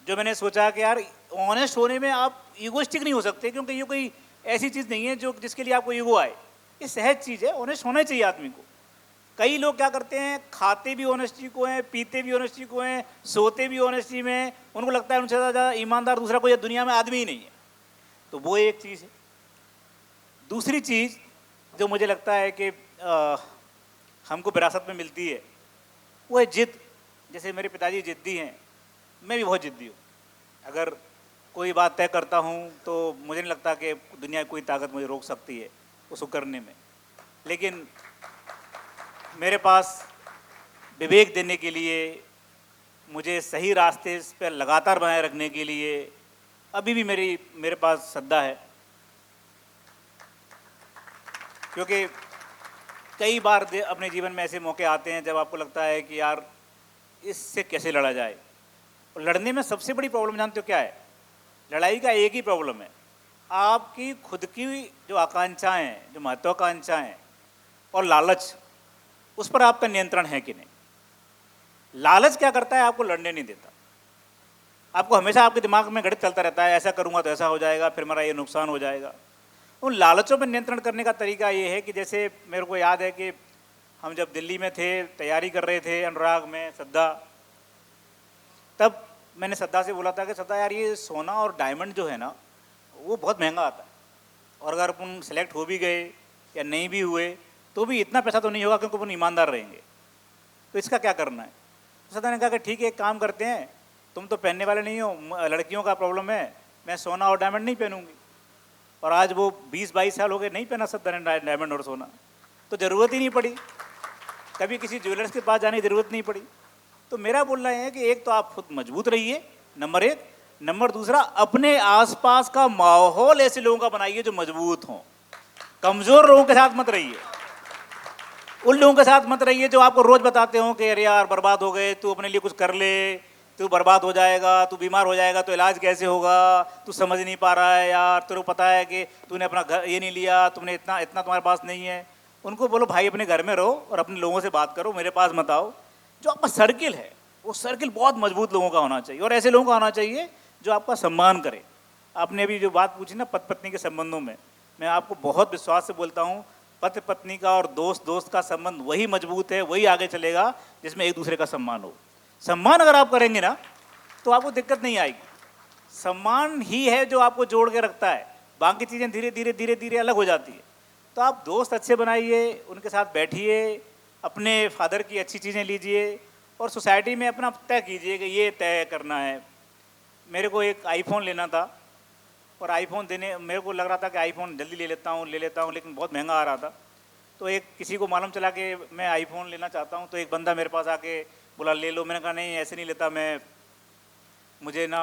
जो मैंने सोचा कि यार ऑनेस्ट होने में आप ईगोइस्टिक नहीं हो सकते, क्योंकि ये कोई ऐसी चीज़ नहीं है जो जिसके लिए आपको ईगो आए। ये सहज चीज़ है, ऑनेस्ट होना चाहिए आदमी को। कई लोग क्या करते हैं, खाते भी ऑनेस्टी को हैं, पीते भी ऑनेस्टी को हैं, सोते भी ऑनेस्टी में हैं। उनको लगता है उनसे ज़्यादा ईमानदार दूसरा कोई दुनिया में आदमी ही नहीं है। तो वो एक चीज़ है। दूसरी चीज़ जो मुझे लगता है कि हमको विरासत में मिलती है, वो है जिद। जैसे मेरे पिताजी जिद्दी हैं, मैं भी बहुत जिद्दी हूँ। अगर कोई बात तय करता हूँ तो मुझे नहीं लगता कि दुनिया की कोई ताकत मुझे रोक सकती है उसको करने में। लेकिन मेरे पास विवेक देने के लिए, मुझे सही रास्ते पर लगातार बनाए रखने के लिए अभी भी मेरे पास श्रद्धा है। क्योंकि कई बार अपने जीवन में ऐसे मौके आते हैं जब आपको लगता है कि यार इससे कैसे लड़ा जाए। और लड़ने में सबसे बड़ी प्रॉब्लम जानते हो क्या है? लड़ाई का एक ही प्रॉब्लम है, आपकी खुद की जो आकांक्षाएं हैं, जो महत्वाकांक्षाएं और लालच, उस पर आपका नियंत्रण है कि नहीं। लालच क्या करता है, आपको लड़ने नहीं देता। आपको हमेशा आपके दिमाग में गणित चलता रहता है, ऐसा करूंगा तो ऐसा हो जाएगा, फिर मेरा ये नुकसान हो जाएगा। उन लालचों पर नियंत्रण करने का तरीका ये है कि जैसे मेरे को याद है कि हम जब दिल्ली में थे, तैयारी कर रहे थे अनुराग में, श्रद्धा, तब मैंने श्रद्धा से बोला था कि श्रद्धा यार ये सोना और डायमंड जो है ना वो बहुत महंगा आता है, और अगर अपन सेलेक्ट हो भी गए या नहीं भी हुए तो भी इतना पैसा तो नहीं होगा क्योंकि अपन ईमानदार रहेंगे, तो इसका क्या करना है। तो श्रद्धा ने कहा कि ठीक है, एक काम करते हैं, तुम तो पहनने वाले नहीं हो, लड़कियों का प्रॉब्लम है, मैं सोना और डायमंड नहीं पहनूंगी। और आज वो 20-22 साल हो गए नहीं पहना श्रद्धा ने डायमंड और सोना, तो ज़रूरत ही नहीं पड़ी, कभी किसी ज्वेलर्स के पास जाने की ज़रूरत नहीं पड़ी। तो मेरा बोलना है कि एक तो आप खुद मजबूत रहिए, नंबर एक। नंबर दूसरा, अपने आसपास का माहौल ऐसे लोगों का बनाइए जो मजबूत हों। कमज़ोर लोगों के साथ मत रहिए, उन लोगों के साथ मत रहिए जो आपको रोज़ बताते हो कि अरे यार बर्बाद हो गए, तू अपने लिए कुछ कर ले, तू बर्बाद हो जाएगा, तू बीमार हो जाएगा तो इलाज कैसे होगा, तू समझ नहीं पा रहा है यार, तेरे को पता है कि तूने अपना घर ये नहीं लिया, तुमने इतना तुम्हारे पास नहीं है। उनको बोलो भाई अपने घर में रहो और अपने लोगों से बात करो, मेरे पास मत आओ। जो आपका सर्किल है वो सर्किल बहुत मजबूत लोगों का होना चाहिए, और ऐसे लोगों का होना चाहिए जो आपका सम्मान करे। आपने अभी जो बात पूछी ना पति पत्नी के संबंधों में, मैं आपको बहुत विश्वास से बोलता हूँ, पति पत्नी का और दोस्त दोस्त का संबंध वही मजबूत है, वही आगे चलेगा जिसमें एक दूसरे का सम्मान हो। सम्मान अगर आप करेंगे ना तो आपको दिक्कत नहीं आएगी। सम्मान ही है जो आपको जोड़ के रखता है, बाकी चीज़ें धीरे धीरे धीरे धीरे अलग हो जाती है। तो आप दोस्त अच्छे बनाइए, उनके साथ बैठिए, अपने फादर की अच्छी चीज़ें लीजिए और सोसाइटी में अपना तय कीजिए कि ये तय करना है। मेरे को एक आईफोन लेना था और आईफोन देने मेरे को लग रहा था कि आईफोन जल्दी ले लेता हूँ, लेकिन बहुत महंगा आ रहा था। तो एक किसी को मालूम चला कि मैं आईफोन लेना चाहता हूँ, तो एक बंदा मेरे पास आके बोला ले लो। मैंने कहा नहीं ऐसे नहीं लेता मैं, मुझे ना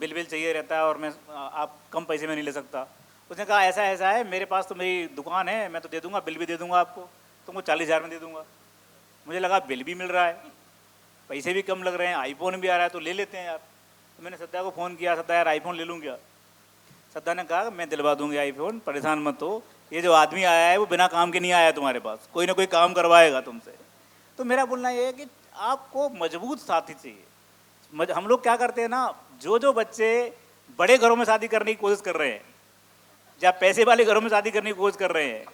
बिल चाहिए रहता है और मैं आप कम पैसे में नहीं ले सकता। उसने कहा ऐसा ऐसा है, मेरे पास तो मेरी दुकान है, मैं तो दे दूंगा, बिल भी दे दूंगा आपको, तुमको 40,000 में दे दूंगा। मुझे लगा बिल भी मिल रहा है, पैसे भी कम लग रहे हैं, आईफोन भी आ रहा है, तो ले लेते हैं यार। तो मैंने सद्दा को फ़ोन किया, सद्दा यार आईफोन ले लूँ क्या? सद्दा ने कहा मैं दिलवा दूंगी आईफोन, परेशान मत हो, ये जो आदमी आया है वो बिना काम के नहीं आया तुम्हारे पास, कोई ना कोई काम करवाएगा तुमसे। तो मेरा बोलना ये है कि आपको मजबूत साथी चाहिए। हम लोग क्या करते हैं ना, जो बच्चे बड़े घरों में शादी करने की कोशिश कर रहे हैं या पैसे वाले घरों में शादी करने की कोशिश कर रहे हैं,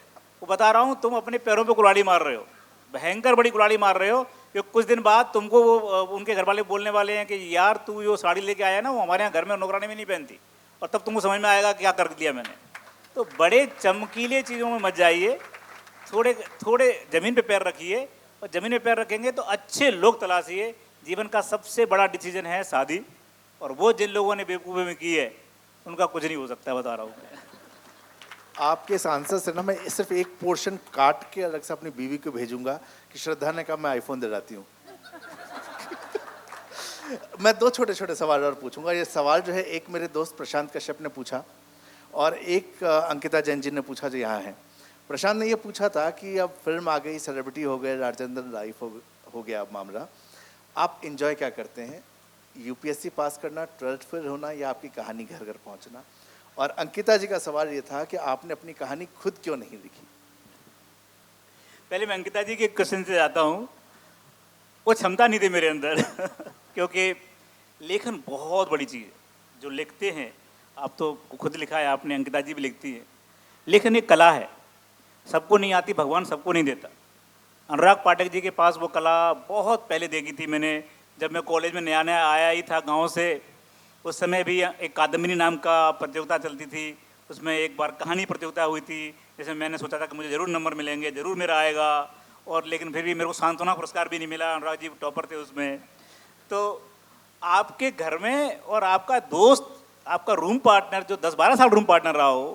वो बता रहा हूँ तुम अपने पैरों पे कुल्हाड़ी मार रहे हो, भयंकर बड़ी कुल्हाड़ी मार रहे हो। क्योंकि कुछ दिन बाद तुमको वो उनके घर वाले बोलने वाले हैं कि यार तू जो साड़ी लेके आया ना वो हमारे यहाँ घर में नौकरानी में नहीं पहनती, और तब तुमको समझ में आएगा क्या कर दिया मैंने। तो बड़े चमकीले चीज़ों में मत जाइए, थोड़े थोड़े ज़मीन पे पैर रखिए, और ज़मीन पे पैर रखेंगे तो अच्छे लोग तलाशिए। जीवन का सबसे बड़ा डिसीजन है शादी, और वो जिन लोगों ने बेवकूफ़ी में की है उनका कुछ नहीं हो सकता, बता रहा हूँ मैं। आपके इस आंसर से ना मैं सिर्फ एक पोर्शन काट के अलग से अपनी बीवी को भेजूंगा कि श्रद्धा ने कहा मैं आईफोन दिलाती हूँ। मैं दो छोटे छोटे सवाल और पूछूंगा। ये सवाल जो है एक मेरे दोस्त प्रशांत कश्यप ने पूछा और एक अंकिता जैन जी ने पूछा जो यहाँ है। प्रशांत ने ये पूछा था कि अब फिल्म आ गई, सेलिब्रिटी हो गए, राजेंद्र लाइफ हो गया अब मामला, आप इंजॉय क्या करते हैं? यूपीएससी पास करना, 12th फेल होना, या आपकी कहानी घर घर पहुँचना? और अंकिता जी का सवाल ये था कि आपने अपनी कहानी खुद क्यों नहीं लिखी? पहले मैं अंकिता जी के क्वेश्चन से जाता हूँ। वो क्षमता नहीं थी मेरे अंदर क्योंकि लेखन बहुत बड़ी चीज़ है। जो लिखते हैं, आप तो खुद लिखा है आपने, अंकिता जी भी लिखती है। लेखन एक कला है, सबको नहीं आती, भगवान सबको नहीं देता। अनुराग पाठक जी के पास वो कला बहुत पहले देखी थी मैंने, जब मैं कॉलेज में नया नया आया ही था गाँव से। उस समय भी एक कादम्बरी नाम का प्रतियोगिता चलती थी, उसमें एक बार कहानी प्रतियोगिता हुई थी, जैसे मैंने सोचा था कि मुझे ज़रूर नंबर मिलेंगे, ज़रूर मेरा आएगा, और लेकिन फिर भी मेरे को सांत्वना पुरस्कार भी नहीं मिला। अनुराग जी टॉपर थे उसमें। तो आपके घर में और आपका दोस्त, आपका रूम पार्टनर जो 10-12 साल रूम पार्टनर रहा हो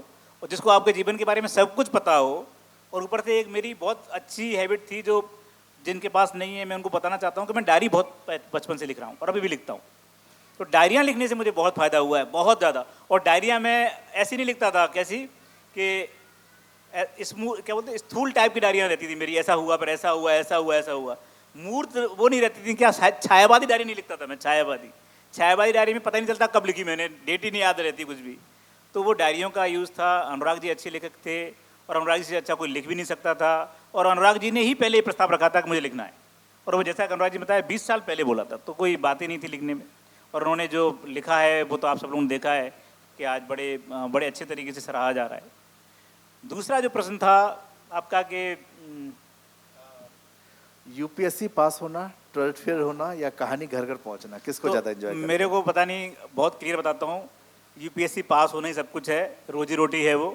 और जिसको आपके जीवन के बारे में सब कुछ पता हो, और ऊपर से एक मेरी बहुत अच्छी हैबिट थी जो जिनके पास नहीं है, मैं उनको बताना चाहता हूँ कि मैं डायरी बहुत बचपन से लिख रहा हूँ और अभी भी लिखता हूँ। तो डायरियाँ लिखने से मुझे बहुत फ़ायदा हुआ है, बहुत ज़्यादा। और डायरियाँ मैं ऐसी नहीं लिखता था, कैसी कि क्या बोलते हैं, स्थूल टाइप की डायरियाँ रहती थी मेरी, ऐसा हुआ फिर ऐसा हुआ, ऐसा हुआ, ऐसा हुआ। मूर्त वो नहीं रहती थी, क्या छायावादी डायरी नहीं लिखता था मैं, छायावादी डायरी में पता नहीं चलता कब लिखी मैंने, डेट ही नहीं याद रहती कुछ भी। तो वो डायरियों का यूज़ था। अनुराग जी अच्छे लेखक थे और अनुराग जी से अच्छा कोई लिख भी नहीं सकता था, और अनुराग जी ने ही पहले ये प्रस्ताव रखा था कि मुझे लिखना है। और वो जैसा अनुराग जी बताया 20 साल पहले बोला था, तो कोई बात ही नहीं थी लिखने में। और उन्होंने जो लिखा है वो तो आप सब लोगों ने देखा है कि आज बड़े अच्छे तरीके से सराहा जा रहा है। दूसरा जो प्रश्न था आपका कि यूपीएससी पास होना, 12th फेल होना, या कहानी घर घर पहुंचना, किसको तो ज़्यादा एंजॉय करते हैं? मेरे को पता नहीं, बहुत क्लियर बताता हूँ, यूपीएससी पास होना ही सब कुछ है, रोजी रोटी है वो,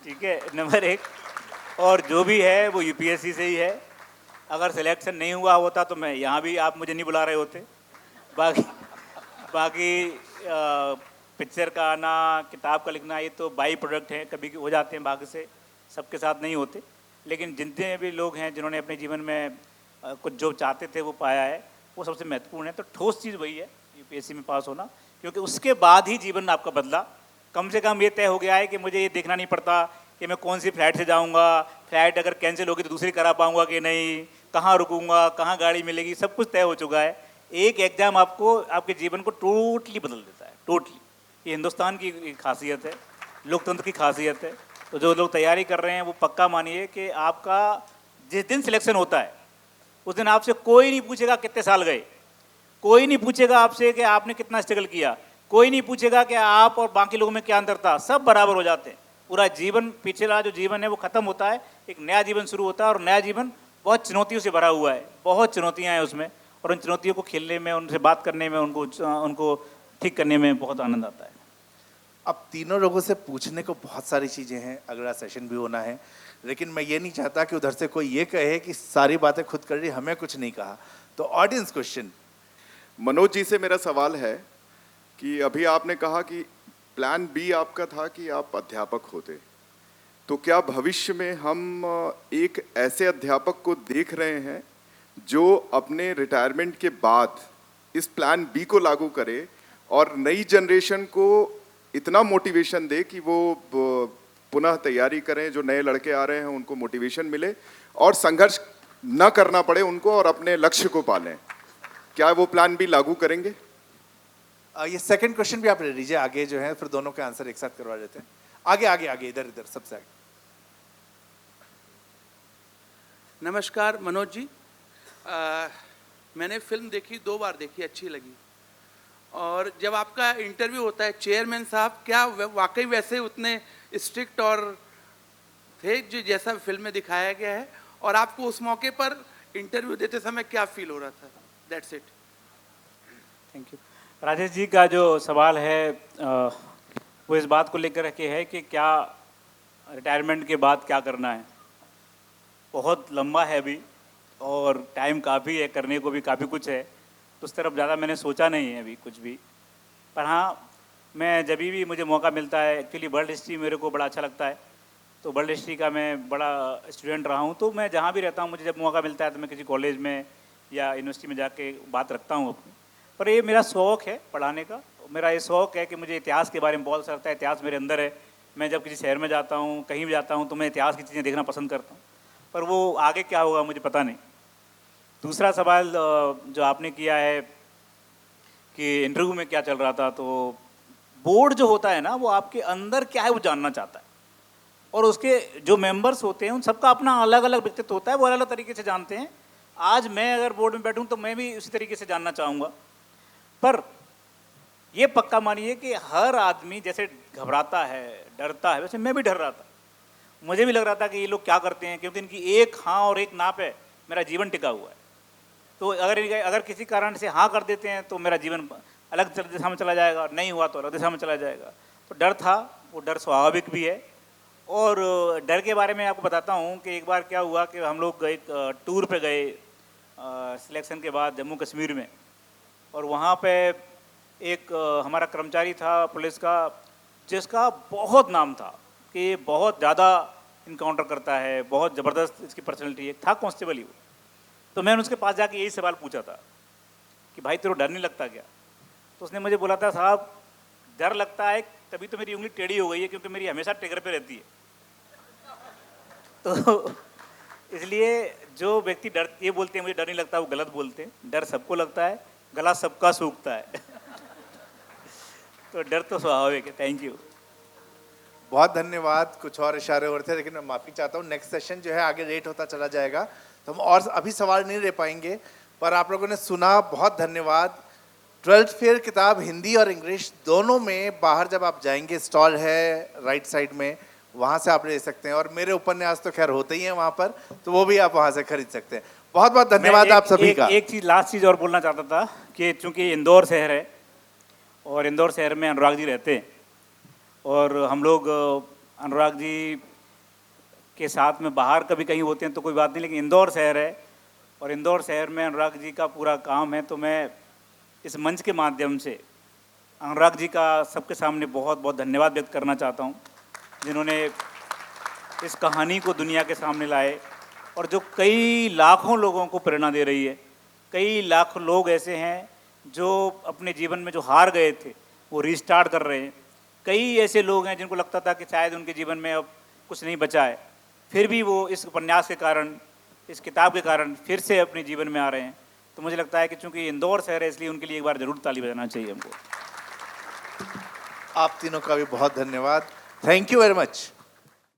ठीक है, नंबर 1। और जो भी है वो यूपीएससी से ही है। अगर सिलेक्शन नहीं हुआ होता तो मैं यहाँ भी, आप मुझे नहीं बुला रहे होते। बाकी पिक्चर का आना, किताब का लिखना, ये तो बाई प्रोडक्ट है, कभी हो जाते हैं भाग्य से, सबके साथ नहीं होते। लेकिन जितने भी लोग हैं जिन्होंने अपने जीवन में कुछ जो चाहते थे वो पाया है, वो सबसे महत्वपूर्ण है। तो ठोस चीज़ वही है यूपीएससी में पास होना, क्योंकि उसके बाद ही जीवन आपका बदला। कम से कम ये तय हो गया है कि मुझे ये देखना नहीं पड़ता कि मैं कौन सी फ्लाइट से जाऊँगा, फ्लाइट अगर कैंसिल होगी तो दूसरी करा पाऊँगा कि नहीं, कहाँ रुकूँगा, कहाँ गाड़ी मिलेगी, सब कुछ तय हो चुका है। एक एग्ज़ाम आपको आपके जीवन को टोटली बदल देता है, टोटली। ये हिंदुस्तान की खासियत है, लोकतंत्र की खासियत है। तो जो लोग तैयारी कर रहे हैं वो पक्का मानिए कि आपका जिस दिन सिलेक्शन होता है उस दिन आपसे कोई नहीं पूछेगा कितने साल गए, कोई नहीं पूछेगा आपसे कि आपने कितना स्ट्रगल किया, कोई नहीं पूछेगा कि आप और बाकी लोगों में क्या अंतर था, सब बराबर हो जाते हैं। पूरा जीवन, पिछला जो जीवन है वो खत्म होता है, एक नया जीवन शुरू होता है और नया जीवन बहुत चुनौतियों से भरा हुआ है, बहुत चुनौतियाँ हैं उसमें, और उन चुनौतियों को खेलने में, उनसे बात करने में, उनको ठीक करने में बहुत आनंद आता है। अब तीनों लोगों से पूछने को बहुत सारी चीज़ें हैं, अगला सेशन भी होना है, लेकिन मैं ये नहीं चाहता कि उधर से कोई ये कहे कि सारी बातें खुद कर ली, हमें कुछ नहीं कहा। तो ऑडियंस क्वेश्चन मनोज जी से मेरा सवाल है कि अभी आपने कहा कि प्लान बी आपका था कि आप अध्यापक होते, तो क्या भविष्य में हम एक ऐसे अध्यापक को देख रहे हैं जो अपने रिटायरमेंट के बाद इस प्लान बी को लागू करे और नई जनरेशन को इतना मोटिवेशन दे कि वो पुनः तैयारी करें, जो नए लड़के आ रहे हैं उनको मोटिवेशन मिले और संघर्ष न करना पड़े उनको और अपने लक्ष्य को पालें? क्या वो प्लान बी लागू करेंगे? ये सेकंड क्वेश्चन भी आप ले लीजिए आगे, जो है फिर दोनों के आंसर एक साथ करवा देते हैं। आगे आगे आगे, इधर इधर सबसे आगे। नमस्कार मनोज जी, मैंने फिल्म देखी, 2 बार देखी, अच्छी लगी। और जब आपका इंटरव्यू होता है, चेयरमैन साहब क्या वाकई वैसे उतने स्ट्रिक्ट और थे जो जैसा फिल्म में दिखाया गया है? और आपको उस मौके पर इंटरव्यू देते समय क्या फील हो रहा था? That's it. Thank you. Rajesh ji का जो सवाल है वो इस बात को लेकर के है कि क्या रिटायरमेंट के बाद क्या करना है। बहुत लंबा है अभी और टाइम काफ़ी है, करने को भी काफ़ी कुछ है, तो उस तरफ ज़्यादा मैंने सोचा नहीं है अभी कुछ भी। पर हाँ, मैं जब भी मुझे मौका मिलता है, एक्चुअली वर्ल्ड हिस्ट्री मेरे को बड़ा अच्छा लगता है, तो वर्ल्ड हिस्ट्री का मैं बड़ा स्टूडेंट रहा हूँ, तो मैं जहाँ भी रहता हूँ मुझे जब मौका मिलता है तो मैं किसी कॉलेज में या यूनिवर्सिटी में जाके बात रखता हूँ अपनी। पर ये मेरा शौक़ है पढ़ाने का, मेरा ये शौक़ है कि मुझे इतिहास के बारे में बहुत लगता है, इतिहास मेरे अंदर है। मैं जब किसी शहर में जाता हूँ, कहीं भी जाता हूँ, तो मैं इतिहास की चीज़ें देखना पसंद करता हूँ, पर वो आगे क्या होगा मुझे पता नहीं। दूसरा सवाल जो आपने किया है कि इंटरव्यू में क्या चल रहा था, तो बोर्ड जो होता है ना वो आपके अंदर क्या है वो जानना चाहता है, और उसके जो मेंबर्स होते हैं उन सबका अपना अलग अलग व्यक्तित्व होता है, वो अलग अलग तरीके से जानते हैं। आज मैं अगर बोर्ड में बैठूं तो मैं भी उसी तरीके से जानना चाहूँगा, पर ये पक्का मानिए कि हर आदमी जैसे घबराता है, डरता है, वैसे मैं भी डर रहा था। मुझे भी लग रहा था कि ये लोग क्या करते हैं, क्योंकि इनकी एक हाँ और एक ना पे मेरा जीवन टिका हुआ है। तो अगर किसी कारण से हाँ कर देते हैं तो मेरा जीवन अलग दिशा में चला जाएगा, नहीं हुआ तो अलग दिशा में चला जाएगा। तो डर था, वो डर स्वाभाविक भी है। और डर के बारे में आपको बताता हूँ कि एक बार क्या हुआ कि हम लोग एक टूर पे गए सिलेक्शन के बाद जम्मू कश्मीर में, और वहाँ पे एक हमारा कर्मचारी था पुलिस का जिसका बहुत नाम था कि ये बहुत ज़्यादा इनकाउंटर करता है, बहुत ज़बरदस्त इसकी पर्सनैलिटी है, था कांस्टेबल ही वो। तो मैंने उसके पास जाके यही सवाल पूछा था कि भाई तेरे को डर नहीं लगता क्या? तो उसने मुझे बोला था साहब डर लगता है, तभी तो मेरी उंगली टेढ़ी हो गई है क्योंकि मेरी हमेशा ट्रिगर पे रहती है। तो इसलिए जो व्यक्ति डर ये बोलते हैं मुझे डर नहीं लगता, वो गलत बोलते हैं। डर सबको लगता है, गला सबका सूखता है। तो डर तो स्वाभाविक है। Thank you. बहुत धन्यवाद। कुछ और इशारे हो रहे थे लेकिन मैं माफ़ी चाहता हूँ, नेक्स्ट सेशन जो है आगे लेट होता चला जाएगा तो हम और अभी सवाल नहीं ले पाएंगे, पर आप लोगों ने सुना, बहुत धन्यवाद। 12th फेयर किताब हिंदी और इंग्लिश दोनों में बाहर जब आप जाएंगे स्टॉल है राइट साइड में, वहाँ से आप ले सकते हैं, और मेरे उपन्यास तो खैर होते ही हैं वहाँ पर, तो वो भी आप वहाँ से खरीद सकते हैं। बहुत बहुत धन्यवाद आप सभी का। एक चीज़, लास्ट चीज़ और बोलना चाहता था कि चूँकि इंदौर शहर है और इंदौर शहर में अनुराग जी रहते हैं, और हम लोग अनुराग जी के साथ में बाहर कभी कहीं होते हैं तो कोई बात नहीं, लेकिन इंदौर शहर है और इंदौर शहर में अनुराग जी का पूरा काम है, तो मैं इस मंच के माध्यम से अनुराग जी का सबके सामने बहुत बहुत धन्यवाद व्यक्त करना चाहता हूँ, जिन्होंने इस कहानी को दुनिया के सामने लाए और जो कई लाखों लोगों को प्रेरणा दे रही है। कई लाख लोग ऐसे हैं जो अपने जीवन में जो हार गए थे वो रीस्टार्ट कर रहे हैं। कई ऐसे लोग हैं जिनको लगता था कि शायद उनके जीवन में अब कुछ नहीं बचा है, फिर भी वो इस उपन्यास के कारण, इस किताब के कारण फिर से अपने जीवन में आ रहे हैं। तो मुझे लगता है कि चूंकि इंदौर शहर है इसलिए उनके लिए एक बार ज़रूर ताली बजाना चाहिए हमको। आप तीनों का भी बहुत धन्यवाद। Thank you very much.